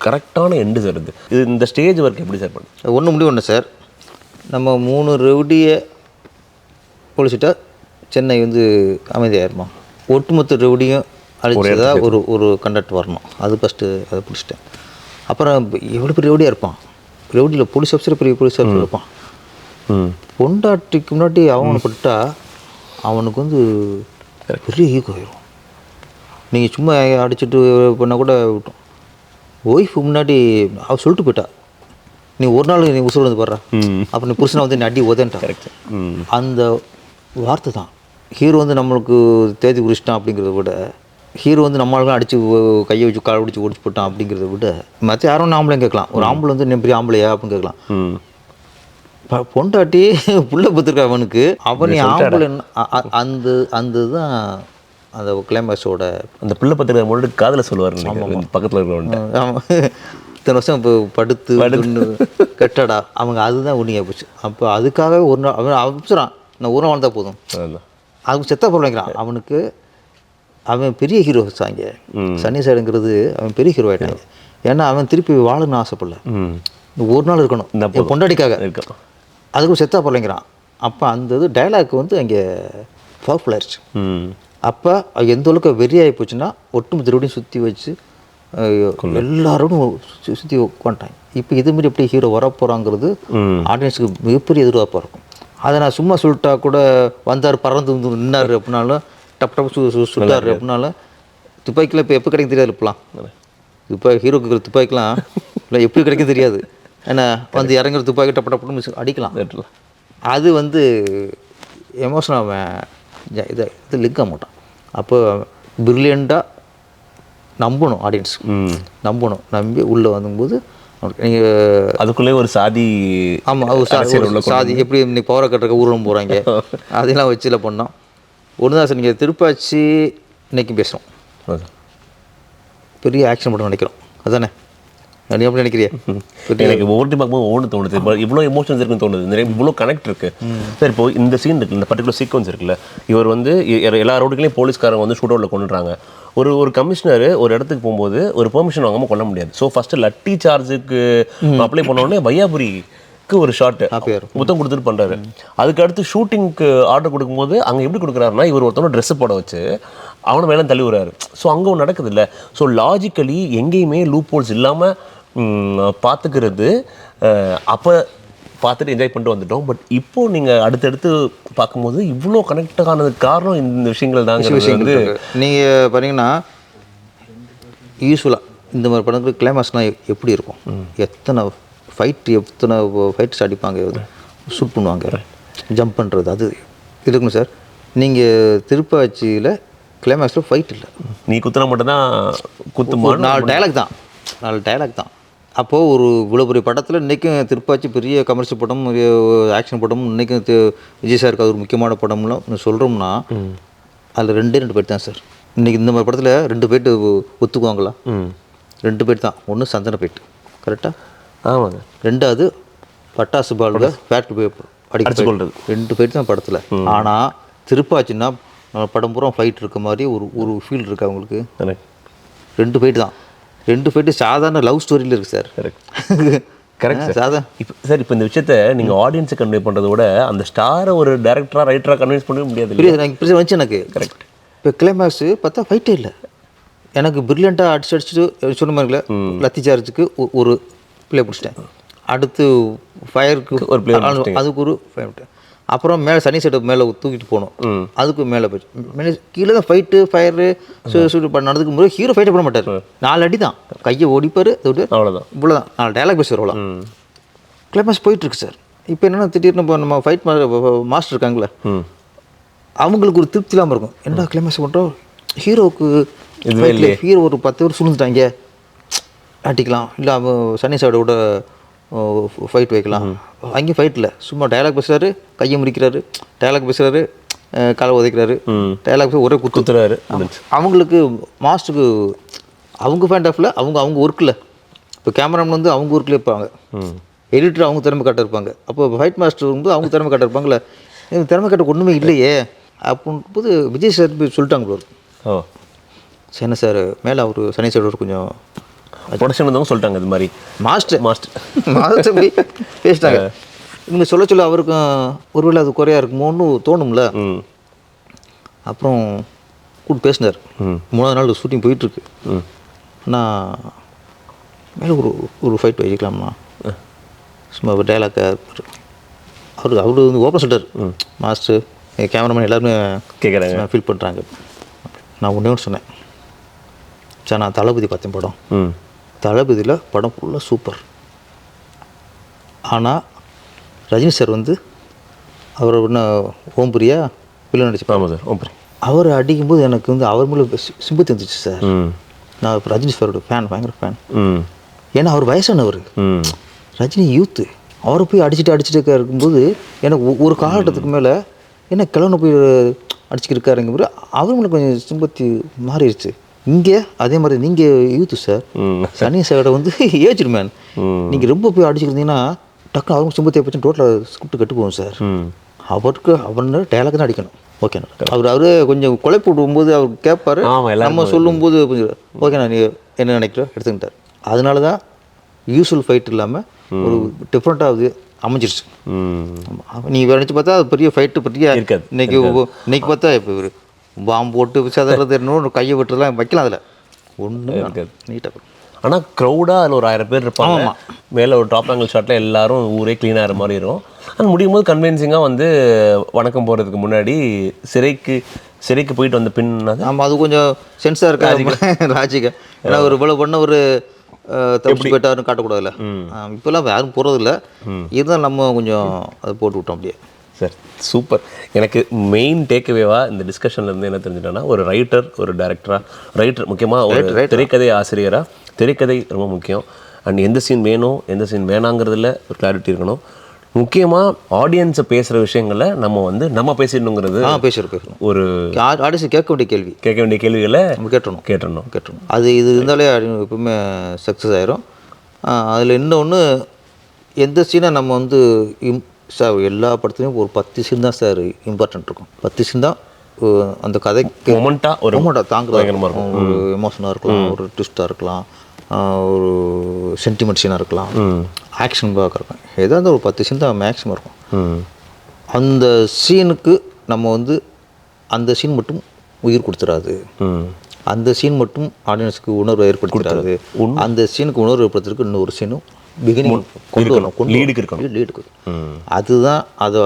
கரெக்டான எண்டு சார். இது இந்த ஸ்டேஜ் ஒர்க் எப்படி சார் பண்ணு ஒன்று முடிவு ஒன்று சார். நம்ம 3 ரவுடியை போலீஸ்கிட்ட சென்னை வந்து அமைதியாயிருமா, ஒட்டுமொத்த ரவுடியும் அழிச்சதா ஒரு கண்டக்ட் வரணும். அது ஃபஸ்ட்டு அதை பிடிச்சிட்டேன். அப்புறம் எவ்வளோ பெரிய ரவுடியாக இருப்பான், ரவுடியில் போலீஸ் ஆஃபீஸர் பெரிய போலீஸ் ஆஃபீஸர் இருப்பான். பொண்டாட்டிக்கு முன்னாடி அவனை பட்டா அவனுக்கு வந்து பெரிய ஈகோ ஆயிரும். நீங்கள் சும்மா அடிச்சுட்டு பண்ணால் கூட விட்டோம். ஒய்ஃபு முன்னாடி அவள் சொல்லிட்டு போயிட்டா, நீ ஒரு நாள் நீ உசுறு வந்து பாடுற, அப்புறம் நீ புருஷனை வந்து நீ அடி உதன்ட்டான். அந்த வார்த்தை தான் ஹீரோ வந்து நம்மளுக்கு தேதி குறிச்சிட்டான் அப்படிங்கிறத விட, ஹீரோ வந்து நம்மளுக்கும் அடித்து கையை வச்சு காலை பிடிச்சி ஓடிச்சு போட்டான் அப்படிங்கிறத விட, மற்ற யாரும் ஆம்பளையும் கேட்கலாம், ஒரு ஆம்பளை வந்து நீ பெரிய ஆம்பளையா அப்படின்னு கேட்கலாம். பொண்டாட்டி புள்ள பத்திருக்க அவனுக்கு, அவன் ஆம்பளை அந்த தான் அந்த கிளைமேக்ஸோட. அந்த பிள்ளை பத்திரிக்கை முன்னாடி காதில் சொல்லுவார் பக்கத்தில் இருக்கிறவன்ட்டு. ஆமாம், இத்தனை வருஷம் இப்போ படுத்து கெட்டடா அவங்க, அதுதான் உண்மையாக போச்சு. அப்போ அதுக்காகவே ஒரு நாள் அவன் அவசரம், நான் ஒரு நாள் வாழ்ந்தா போதும், அதுக்கு செத்தா போடுறாங்கிறான். அவனுக்கு அவன் பெரிய ஹீரோ வச்சாங்க. சனி சைடுங்கிறது அவன் பெரிய ஹீரோ ஆகிட்டாங்க. ஏன்னா அவன் திருப்பி வாழணும்னு ஆசைப்படல, ஒரு நாள் இருக்கணும் பொண்டாடிக்காக, அதுக்கும் செத்தா போடலைங்கிறான். அப்போ அந்த இது டைலாக் வந்து அங்கே பவர்ஃபுல் ஆயிடுச்சு. அப்போ எந்த அளவுக்கு வெறி ஆகி போச்சுன்னா ஒட்டுமொத்த ரோடையும் சுற்றி வச்சு எல்லாரோடும் சுற்றி உட்காந்துட்டாங்க. இப்போ இதுமாரி எப்படி ஹீரோ வரப்போகிறாங்கிறது ஆடியன்ஸுக்கு மிகப்பெரிய எதிர்பார்ப்பாக இருக்கும். அதை நான் சும்மா சொல்லிட்டா கூட வந்தார் பறந்து நின்னார் அப்படின்னாலும் டப் சுட்டார் அப்படின்னாலும் துப்பாக்கிலாம் இப்போ எப்போ கிடைக்கும் தெரியாது. இப்போலாம் இப்போ ஹீரோக்கு துப்பாக்கிலாம் இல்லை எப்படி கிடைக்கும் தெரியாது. ஏன்னா வந்து இறங்குற துப்பாக்கி டப்பு அடிக்கலாம். அது வந்து எமோஷனாக அவன் இது லிங்க் ஆக மாட்டான். அப்போ பிரில்லியண்ட்டாக நம்பணும், ஆடியன்ஸ் நம்பணும். நம்பி உள்ளே வந்தும்போது நீங்கள் அதுக்குள்ளே ஒரு சாதி, ஆமாம் அது சாதி எப்படி இன்னைக்கு பவரை கட்டுறக்க ஊர்வலம் போகிறாங்க அதெல்லாம் வச்சுல பண்ணோம். ஒன்று தான் சார், நீங்கள் திருப்பாச்சி இன்றைக்கும் பேசுகிறோம், பெரிய ஆக்ஷன் மட்டும் நினைக்கிறோம். அதுதானே நீ எப்படி நினைக்கிறியா? எனக்கு ஒவ்வொரு டைம் பார்க்கும்போது ஒன்று தோணுது, இவ்வளோ எமோஷன்ஸ் இருக்குன்னு தோணுது, நிறைய இவ்வளோ கனெக்ட் இருக்குது. சார் இப்போ இந்த சீன் இருக்குது, இந்த பர்டிகுலர் சீக்வன்ஸ் இருக்குல்ல, இவர் வந்து எல்லா ரோடுகளையும் போலீஸ்காரங்க வந்து ஷூட் அவுட்டில் கொண்டுறாங்க. ஒரு கமிஷனர் ஒரு இடத்துக்கு போகும்போது ஒரு பெர்மிஷன் வாங்காமல் கொள்ள முடியாது. ஸோ ஃபஸ்ட்டு லட்டி சார்ஜுக்கு அப்ளை பண்ணோடனே வையாபுரிக்கு ஒரு ஷார்ட் முத்தம் கொடுத்துட்டு பண்ணுறாரு. அதுக்கு அடுத்து ஷூட்டிங்க்கு ஆர்டர் கொடுக்கும்போது அங்கே எப்படி கொடுக்குறாருன்னா, இவர் ஒருத்தவங்க ட்ரெஸ்ஸு போட வச்சு அவனை மேலே தள்ளி விடுறாரு. ஸோ அங்கே ஒன்று நடக்குது இல்லை. ஸோ லாஜிக்கலி எங்கேயுமே லூப் ஹோல்ஸ் இல்லாமல் பார்த்துக்கிறது அப்போ பார்த்துட்டு என்ஜாய் பண்ணிட்டு வந்துட்டோம். பட் இப்போது நீங்கள் அடுத்தடுத்து பார்க்கும்போது இவ்வளோ கனெக்ட் ஆனதுக்கு காரணம் இந்த விஷயங்கள் தாங்க. வந்து நீங்கள் பார்த்தீங்கன்னா யூஸ்வலாக இந்த மாதிரி படங்களுக்கு கிளைமாக்ஸ்லாம் எப்படி இருக்கும், எத்தனை ஃபைட்ஸ் அடிப்பாங்க, ஷூட் பண்ணுவாங்க, ஜம்ப் பண்ணுறது, அது இருக்குங்க சார். நீங்கள் திருப்பாச்சியில் கிளைமாக்ஸில் ஃபைட் இல்லை, நீ குத்துனா மட்டும்தான் குத்துமா, 4 டைலாக் தான். அப்போது ஒரு இவ்வளோ பெரிய படத்தில் இன்றைக்கும் திருப்பாச்சி பெரிய கமர்ஷியல் படம், ஆக்ஷன் படம், இன்றைக்கும் விஜய் சாருக்கு அது ஒரு முக்கியமான படம்லாம் சொல்கிறோம்னா அதில் 2 பேர் தான் சார். இன்றைக்கி இந்த மாதிரி படத்தில் 2 பேர்ட்டு ஒத்துக்குவாங்களா? 2 பேர் தான். ஒன்று சந்தன பேட்டு, கரெக்டாக? ஆமாங்க. 2வது பட்டாசு பால்ல ஃபேக்ட் அடிச்சு கொள்வது. 2 பேர் தான் படத்தில். ஆனால் திருப்பாச்சின்னா படம் பூரா ஃபைட் இருக்க மாதிரி ஒரு ஃபீல் இருக்குது அவங்களுக்கு. 2 ஃபைட் தான். 2 ஃபைட்டு சாதாரண லவ் ஸ்டோரியில் இருக்குது சார். Correct sir. இப்போ இந்த விஷயத்தை நீங்கள் ஆடியன்ஸை கன்வே பண்ணுறத விட அந்த ஸ்டாரை ஒரு டேரக்டராக ரைட்டராக கன்வின்ஸ் பண்ணவே முடியாது. புரியுது வந்துச்சு எனக்கு. கரெக்ட். இப்போ கிளைமேக்ஸு பார்த்தா ஃபைட்டே இல்லை. எனக்கு பிரில்லியண்ட்டாக அடிச்சுட்டு சொன்ன மாதிரில லத்தி சார்ஜுக்கு ஒரு பிளே பிடிச்சிட்டேன். அடுத்து ஃபயருக்கு ஒரு பிளே, அதுக்கு ஒரு ஃபயர். அப்புறம் மேலே சனி சைடு மேலே தூக்கிட்டு போகணும், அதுக்கு மேலே போச்சு. மேலே கீழே தான் ஃபைட்டு ஃபயரு ஷூட் பண்ணதுக்கு போது ஹீரோ ஃபைட்டை பண்ண மாட்டார். 4 அடி தான், கையை ஓடிப்பார், அவ்வளோதான், இவ்வளோதான். 4 டைலாக் பேசுகிற அவ்வளோ. கிளைமேக்ஸ் போயிட்டுருக்கு சார். இப்போ என்னென்னா திடீர்னு இப்போ நம்ம ஃபைட் மாஸ்டர் இருக்காங்களே, அவங்களுக்கு ஒரு திருப்தி இல்லாமல் இருக்கும். என்ன கிளைமேக்ஸ் பண்ணுறோம், ஹீரோவுக்கு ஹீரோ ஒரு 10 பேர் சுழுந்துட்டாங்க, அடிக்கலாம், இல்லை அவன் சனி சைடை விட ஃபைட் வைக்கலாம். அங்கேயும் ஃபைட் இல்லை, சும்மா டைலாக் பேசுகிறாரு, கையை முறிக்கிறாரு, டைலாக் பேசுகிறாரு, காலை உதைக்கிறாரு, டைலாக் ஒரே குத்துறாரு. அவங்களுக்கு மாஸ்டருக்கு அவங்க ஃபேண்ட் ஆஃபில் அவங்க ஒர்க்கில், இப்போ கேமராமேன் வந்து அவங்க ஒர்க்கில் இருப்பாங்க, எடிட்டர் அவங்க திறமை காட்ட இருப்பாங்க. அப்போ ஃபைட் மாஸ்டர் வந்து அவங்க திறமை காட்ட இருப்பாங்களே, திறமை காட்ட ஒன்றுமே இல்லையே அப்படின்னு போது விஜய் சார் போய் சொல்லிட்டாங்க ப்ரோ. சரி சார், மேலே அவர் சனி சார் கொஞ்சம் ப்ரொடக்ஷன் வந்தவங்க சொல்லிட்டாங்க இது மாதிரி மாஸ்டர் போய் பேசிட்டாங்க. இவங்க சொல்ல அவருக்கும் ஒருவேளை அது குறையா இருக்குமோன்னு தோணும்ல. அப்புறம் கூப்பிட்டு பேசினார். 3ஆவது நாள் ஷூட்டிங் போயிட்டுருக்கு. ஆனால் மேலே ஒரு ஃபைட் வச்சுக்கலாம்ண்ணா, சும்மா ஒரு டைலாக் அவரு வந்து ஓப்பன் சொல்லிட்டார். மாஸ்டர் கேமராமேன் எல்லாருமே கேட்குறாங்க, ஃபீல் பண்ணுறாங்க. நான் ஒன்றே ஒன்று சொன்னேன் சார், நான் தளபதி பார்த்தேன் படம், தளபதியில் படம் ஃபுல்லாக சூப்பர். ஆனால் ரஜினி சார் வந்து அவர் ஒன்று ஓம்பிரியா வில்லன் நடிச்சுப்பாங்க சார். ஓம்பரி அவர் அடிக்கும்போது எனக்கு வந்து அவர் மேலே சிம்பத்தி வந்துச்சு சார். நான் இப்போ ரஜினி சாரோட ஃபேன், பயங்கர ஃபேன். ஏன்னா அவர் வயசானவர், ரஜினி யூத்து. அவரை போய் அடிச்சுட்டு இருக்கும்போது எனக்கு ஒரு காலகட்டத்துக்கு மேலே என்ன கிழவனை போய் அடிச்சுக்கிட்டு இருக்காருங்க, அவர் மேலே கொஞ்சம் சிம்பத்தி மாறிடுச்சு. இங்கே அதே மாதிரி நீங்கள் யூத்து சார், சனி சாரோட வந்து ஏஜ்டு மேன், நீங்கள் ரொம்ப போய் அடிச்சுக்கிட்டீங்கன்னா டக்குனு அவங்க சிம்பத்தியை பற்றி டோட்டலாக ஸ்கிரிப்ட் கட்டு போகும் சார். அவருக்கு அவரு டைலாக் தான் அடிக்கணும். ஓகேண்ணா, அவரு கொஞ்சம் கொலை போடும்போது அவர் கேட்பாரு, நம்ம சொல்லும்போது ஓகேண்ணா நீ என்ன நினைக்கிறோம் எடுத்துக்கிட்டார். அதனால தான் யூஸ்வல் ஃபைட் இல்லாமல் ஒரு டிஃப்ரெண்ட்டாகுது. அமைஞ்சிருச்சு. ம். நீ நினச்சி பார்த்தா அது பெரிய ஃபைட்டு பெரிய இருக்காது. இன்னைக்கு பார்த்தா இப்போ ஒரு பாம்பு போட்டு சதறது இன்னொன்று கையை விட்டுலாம் வைக்கலாம் அதில் ஒன்று இருக்காது. நீட்டாக. ஆனால் க்ரௌடாக அதில் ஒரு 1000 பேர் இருப்பாங்க. மேலே ஒரு டாப் ஆங்கிள் ஷாட்டில் எல்லாரும் ஊரே க்ளீனாக ஆகிற மாதிரி இருக்கும். ஆனால் முடியும் போது கன்வின்சிங்காக வந்து வணக்கம் போகிறதுக்கு முன்னாடி சிறைக்கு போயிட்டு வந்த பின்னாது. ஆமாம், அது கொஞ்சம் சென்ஸாக இருக்கா ராஜிகா. ஏன்னா ஒரு இவ்வளோ பண்ண ஒரு தப்பிச்சு போயிட்டாருன்னு காட்டக்கூடாதுல்ல. இப்போல்லாம் யாரும் போகிறதில்ல. இருந்தாலும் நம்ம கொஞ்சம் அதை போட்டு விட்டோம் அப்படியே. Sir super. எனக்கு மெயின் டேக்அவேவாக இந்த டிஸ்கஷன்லேருந்து என்ன தெரிஞ்சுட்டேன்னா, ஒரு ரைட்டர், ஒரு ரைட்டர் முக்கியமாக ஒரு திரைக்கதை ஆசிரியராக திரைக்கதை ரொம்ப முக்கியம். அண்ட் எந்த சீன் வேணும் எந்த சீன் வேணாங்கிறதுல ஒரு கிளாரிட்டி இருக்கணும். முக்கியமாக ஆடியன்ஸை பேசுகிற விஷயங்களை நம்ம பேசிடணுங்கிறது பேசுகிறோம். ஒரு ஆடியன்ஸ் கேட்க வேண்டிய கேள்விகளை நம்ம கேட்டணும். அது இது இருந்தாலே எப்பவுமே சக்ஸஸ் ஆயிரும். அதில் இன்னொன்று, எந்த சீனை நம்ம வந்து சார் எல்லா படத்துலையும் ஒரு 10 சீன் தான் சார் இம்பார்ட்டன்ட் இருக்கும். 10 சீன் தான் அந்த கதைக்கு மொமெண்ட்டாக தாங்குறது. ஒரு எமோஷனாக இருக்கலாம், ஒரு ட்விஸ்ட்டாக இருக்கலாம், ஒரு சென்டிமெண்ட் சீனாக இருக்கலாம், ஆக்ஷன் பார்க்க இருக்கும். ஏதாவது ஒரு 10 சீன் தான் மேக்ஸிமம் இருக்கும். அந்த சீனுக்கு நம்ம வந்து அந்த சீன் மட்டும் உயிர் கொடுத்துடாது, அந்த சீன் மட்டும் ஆடியன்ஸுக்கு உணர்வை ஏற்படுத்திடாது. அந்த சீனுக்கு உணர்வு ஏற்படுத்துறதுக்கு இன்னொரு சீனும் பிகினிங் கொண்டு வரணும், லீடுக்கு. அதுதான் அது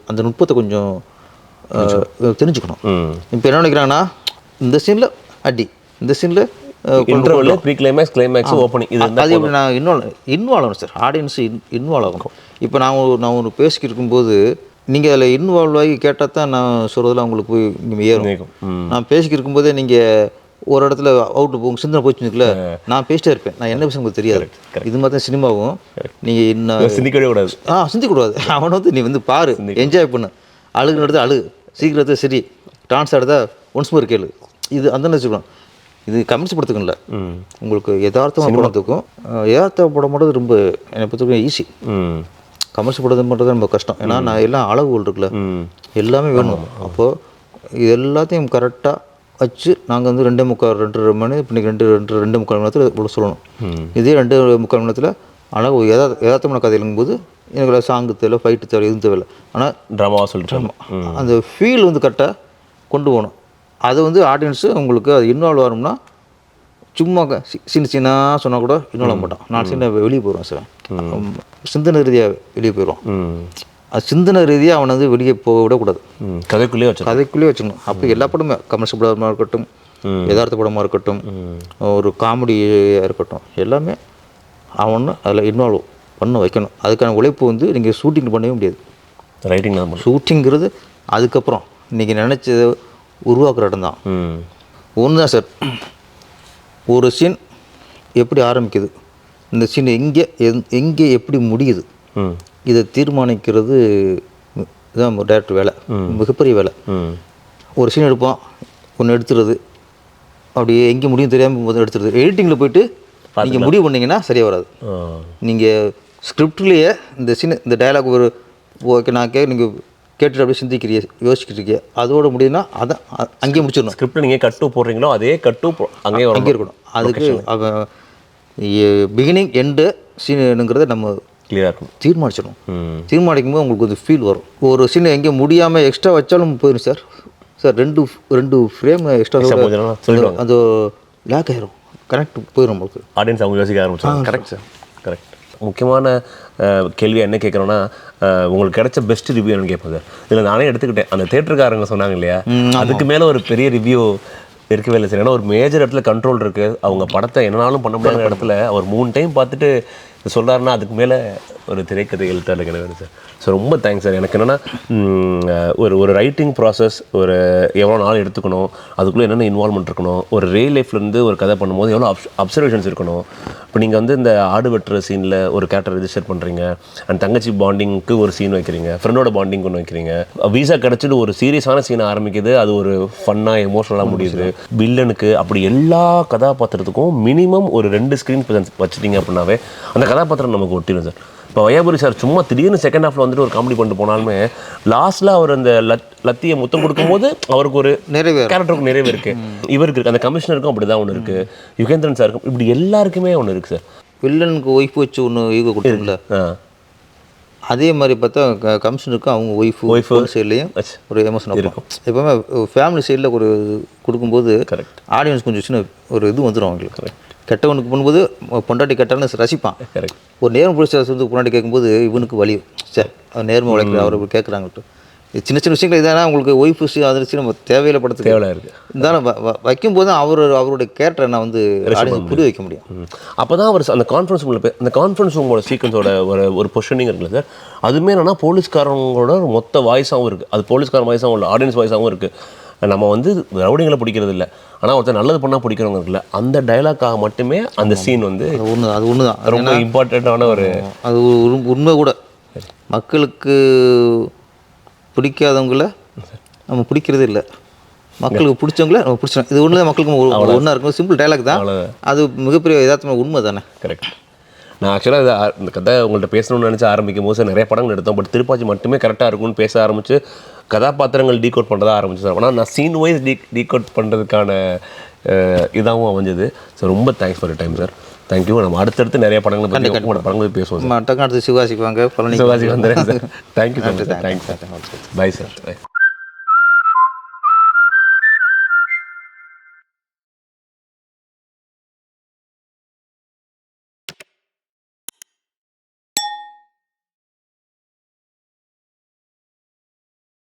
அந்த நுட்பத்தை கொஞ்சம் தெரிஞ்சுக்கணும். இப்போ என்ன நினைக்கிறாங்கன்னா, இந்த சீனில் அடி, இந்த சீனில் அது எப்படி நான் இன்வால்வ் ஆகணும் சார். ஆடியன்ஸு இன்வால்வ் ஆகணும். இப்போ நான் ஒன்று பேசிக்கிட்டு இருக்கும்போது நீங்கள் அதில் இன்வால்வ் ஆகி கேட்டால் தான் நான் சொல்கிறதுல அவங்களுக்கு போய் இங்கே ஏறும். நான் பேசிக்கிட்டு இருக்கும்போதே நீங்கள் ஒரு இடத்துல அவுட்டு போங்க, சிந்தனை போச்சுக்கல, நான் பேசிட்டே இருப்பேன். நான் என்ன பேச உங்களுக்கு தெரியாது. இது மாதிரி தான் சினிமாவும். நீங்கள் இன்னும் சிந்திக்கக்கூடாது. அவனை வந்து நீ வந்து பாரு, என்ஜாய் பண்ணு, அழுகுன்னு எடுத்து அழு, சீக்கிரத்தை சரி, டான்ஸ் ஆடுதா ஒன்ஸ் மோர் கேளு. இது அந்த வச்சுக்கணும். இது கமெண்ட்ஸ் படத்துக்கும்ல, உங்களுக்கு யதார்த்தமாக படத்துக்கும் யதார்த்த படம் பண்ணுறது ரொம்ப என்னை பொறுத்தவரைக்கும் ஈஸி. கமர்ஷியல் படம் பண்ணுறது ரொம்ப கஷ்டம். ஏன்னா நான் எல்லாம் அளவுகள் இருக்குல்ல, எல்லாமே வேணும். அப்போது இது எல்லாத்தையும் கரெக்டாக வச்சு நாங்கள் வந்து 2.25 மணி இப்போ 2.25 மணி நேரத்தில் இவ்வளோ சொல்லணும். இதே 2.25 மணி நேரத்தில் ஆனால் யதார்த்தமான கதையிலுங்கும்போது எனக்கு சாங்கு தேவை, ஃபைட்டு தேவை, எதுவும் தேவையில்லை. ஆனால் ட்ராமாவாக சொல்லிட்டு அந்த ஃபீல் வந்து கரெக்டாக கொண்டு போகணும். அது வந்து ஆடியன்ஸு உங்களுக்கு அது இன்வால்வ் ஆகணும்னா சும்மா சின்னாக சொன்னால் கூட இன்வால்வ் ஆக மாட்டான். 4 சீனை வெளியே போயிடுவான் சார், சிந்தனை ரீதியாக வெளியே போயிடுவான். அது சிந்தனை ரீதியாக அவனை வந்து வெளியே போக விடக்கூடாது, கதைக்குள்ளேயே வச்சுக்கணும். அப்போ எல்லா படமே கமர்ஷியல் படமாக இருக்கட்டும், யதார்த்த படமாக இருக்கட்டும், ஒரு காமெடியாக இருக்கட்டும், எல்லாமே அவனை அதில் இன்வால்வ் பண்ண வைக்கணும். அதுக்கான உழைப்பு வந்து நீங்கள் ஷூட்டிங் பண்ணவே முடியாது. ஷூட்டிங்கிறது அதுக்கப்புறம் நீங்கள் நினச்சது உருவாக்குற இடம் தான். ஒன்று தான் சார், ஒரு சீன் எப்படி ஆரம்பிக்குது, இந்த சீன் எங்கே எப்படி முடியுது, இதை தீர்மானிக்கிறது இதுதான் டேரக்டர் வேலை, மிகப்பெரிய வேலை. ஒரு சீன் எடுப்போம், ஒன்று எடுத்துறது, அப்படியே எங்கே முடியும் தெரியாமல் முதல்ல எடுத்துறது. எடிட்டிங்கில் போயிட்டு நீங்கள் முடிவு பண்ணிங்கன்னா சரியாக வராது. நீங்கள் ஸ்கிரிப்ட்லேயே இந்த சீன் இந்த டைலாக் ஒரு ஓகே நான் நீங்கள் கேட்டுட்டு அப்படியே யோசிச்சுட்டு இருக்கீங்க, அதோட முடியுதுன்னா அதை அங்கேயே முடிச்சிடணும். ஸ்கிரிப்ட் நீங்கள் கட்டு போடுறீங்களோ அதே கட்டு அங்கேயே இருக்கணும். அதுக்கு பிகினிங் எண்டு சீனுங்கிறத நம்ம கிளியராக இருக்கும், தீர்மானிச்சிடணும். தீர்மானிக்கும் போது உங்களுக்கு ஒரு ஃபீல் வரும். ஒரு சீனை எங்கே முடியாமல் எக்ஸ்ட்ரா வச்சாலும் போயிடும் சார். ரெண்டு ஃப்ரேம் எக்ஸ்ட்ரா அது லேக் ஆயிரும், கரெக்ட் போயிடும் உங்களுக்கு. ஆடியன்ஸ் அவங்க யோசிக்க ஆரம்பிச்சாங்க. Correct sir, correct. முக்கியமான கேள்வியாக என்ன கேட்குறோன்னா, உங்களுக்கு கிடைச்ச பெஸ்ட் ரிவ்யூன்னு கேட்பேன் சார். இதில் நானே எடுத்துக்கிட்டேன், அந்த தேட்டருக்காரங்க சொன்னாங்க இல்லையா, அதுக்கு மேலே ஒரு பெரிய ரிவ்யூ இருக்கவே இல்லை சார். ஏன்னா ஒரு மேஜர் இடத்துல கண்ட்ரோல் இருக்குது, அவங்க படத்தை என்னன்னாலும் பண்ண முடியாத இடத்துல அவர் 3 டைம் பார்த்துட்டு சொல்கிறாருன்னா அதுக்கு மேலே ஒரு திரைக்கதை எழுத்தாளர் கிடையாது சார். ஸோ ரொம்ப தேங்க்ஸ் சார். எனக்கு என்னென்னா ஒரு ரைட்டிங் ப்ராசஸ் ஒரு எவ்வளோ நாள் எடுத்துக்கணும், அதுக்குள்ளே என்னென்ன இன்வால்மெண்ட் இருக்கணும், ஒரு ரியல் லைஃப்லேருந்து ஒரு கதை பண்ணும்போது எவ்வளோ அப்சர்வேஷன்ஸ் இருக்கணும். இப்போ நீங்கள் வந்து இந்த ஆடு வெட்டுற சீனில் ஒரு கேரக்டர் ரெஜிஸ்டர் பண்ணுறீங்க, அண்ட் தங்கச்சி பாண்டிங்க்கு ஒரு சீன் வைக்கிறீங்க, ஃப்ரெண்டோட பாண்டிங் ஒன்று வைக்கிறீங்க, வீசா கிடச்சிட்டு ஒரு சீரியஸான சீனை ஆரம்பிக்குது, அது ஒரு ஃபன்னாக எமோஷனலாக முடியுது, வில்லனுக்கு அப்படி எல்லா கதாபாத்திரத்துக்கும் மினிமம் ஒரு 2 ஸ்க்ரீன் ப்ரெசன்ஸ் வச்சுட்டிங்க அப்படின்னாவே அந்த கதாபாத்திரம் நமக்கு ஒட்டிடும் சார். இப்போ வையாபுரி சார் சும்மா திடீர்னு செகண்ட் ஹாஃபில் வந்துட்டு ஒரு காமெடி பண்ணிட்டு போனாலுமே லாஸ்ட்டில் அவர் அந்த லத்தியை முத்தம் கொடுக்கும்போது அவருக்கு ஒரு கேரக்டருக்கு நிறைவு இருக்குது, இவருக்கு இருக்குது, அந்த கமிஷனருக்கும் அப்படி தான் ஒன்று இருக்குது, யுகேந்திரன் சாருக்கும் இப்படி எல்லாருக்குமே ஒன்று இருக்குது சார். வில்லனுக்கு ஒய்ஃப் வச்சு ஒன்று ஈகோ கொடுத்துருங்கள, அதே மாதிரி பார்த்தா கமிஷனருக்கும் அவங்க ஒய்ஃபு சைட்லேயும் ஒரு எமோஷன் இருக்கும். எப்போவுமே ஃபேமிலி சைடில் ஒரு கொடுக்கும்போது ஆடியன்ஸ் கொஞ்சம் சின்ன ஒரு இது வந்துடும் அவங்களுக்கு. கெட்டவனுக்கு பண்ணும்போது பொண்டாட்டி கெட்டாலும் ரசிப்பான். ஒரு நேர்மை பிடிச்ச வந்து பொண்டாட்டி கேட்கும்போது இவனுக்கு வலி சார் அவர் நேர்மை உழைக்கிற அவர் கேட்குறாங்கட்டு. சின்ன சின்ன விஷயங்கள் இதானா உங்களுக்கு ஒய்ஃபு அதிர்ச்சி நம்ம தேவையில்லை படத்துக்கு தேவையாக இருக்குது. இருந்தாலும் வைக்கும்போது அவருடைய கேரக்டரை நான் வந்து புரிய வைக்க முடியும். அப்போ தான் அவர் அந்த கான்ஃபரன்ஸ் உங்களை அந்த கான்ஃபரன்ஸ் உங்களோட சீக்வன்ஸோட ஒரு பொசிஷனிங் இருக்குல்ல சார், அதுவுமே என்னன்னா போலீஸ்காரங்களோட மொத்த வாய்ஸாகவும் இருக்குது. அது போலீஸ்காரன் வாய்ஸாகவும் இல்லை, ஆடியன்ஸ் வாய்ஸாகவும் இருக்குது. நம்ம வந்து ரவுடிங்களை பிடிக்கிறது இல்லை, ஆனால் ஒருத்தர் நல்லது பண்ணால் பிடிக்கிறவங்க இருக்குல்ல, அந்த டைலாக்காக மட்டுமே அந்த சீன் வந்து ஒன்று தான் ரொம்ப இம்பார்ட்டண்ட்டான ஒரு அது உண்மை கூட. மக்களுக்கு பிடிக்காதவங்கள நம்ம பிடிக்கிறதே இல்லை, மக்களுக்கு பிடிச்சவங்கள நம்ம பிடிச்சோம். இது ஒன்று தான் மக்களுக்கு ஒன்றா இருக்கும். சிம்பிள் டைலாக் தான், அது மிகப்பெரிய யதார்த்தமான உண்மை தானே. கரெக்ட். நான் ஆக்சுவலாக இந்த கதை உங்கள்கிட்ட பேசணும்னு நினச்சி ஆரம்பிக்கும் போது நிறைய படங்கள் எடுத்தோம். பட் திருப்பாச்சி மட்டுமே கரெக்டாக இருக்கும்னு பேச ஆரம்பித்து கதாபாத்திரங்கள் டீகோட் பண்ணுறதா ஆரம்பிச்சு சார். ஆனால் நான் சீன் வைஸ் டீகோட் பண்ணுறதுக்கான இதாகவும் அமைஞ்சது. ஸோ ரொம்ப thanks for time sir. Thank you. நம்ம அடுத்தடுத்து நிறைய படங்கள் படங்கள் பேசுவோம் சார். அடுத்து சிவாசிக்கு வாங்க, சிவாசிக்கு வந்துடுறேன் sir. Thank you so much sir. Thanks sir. Bye sir.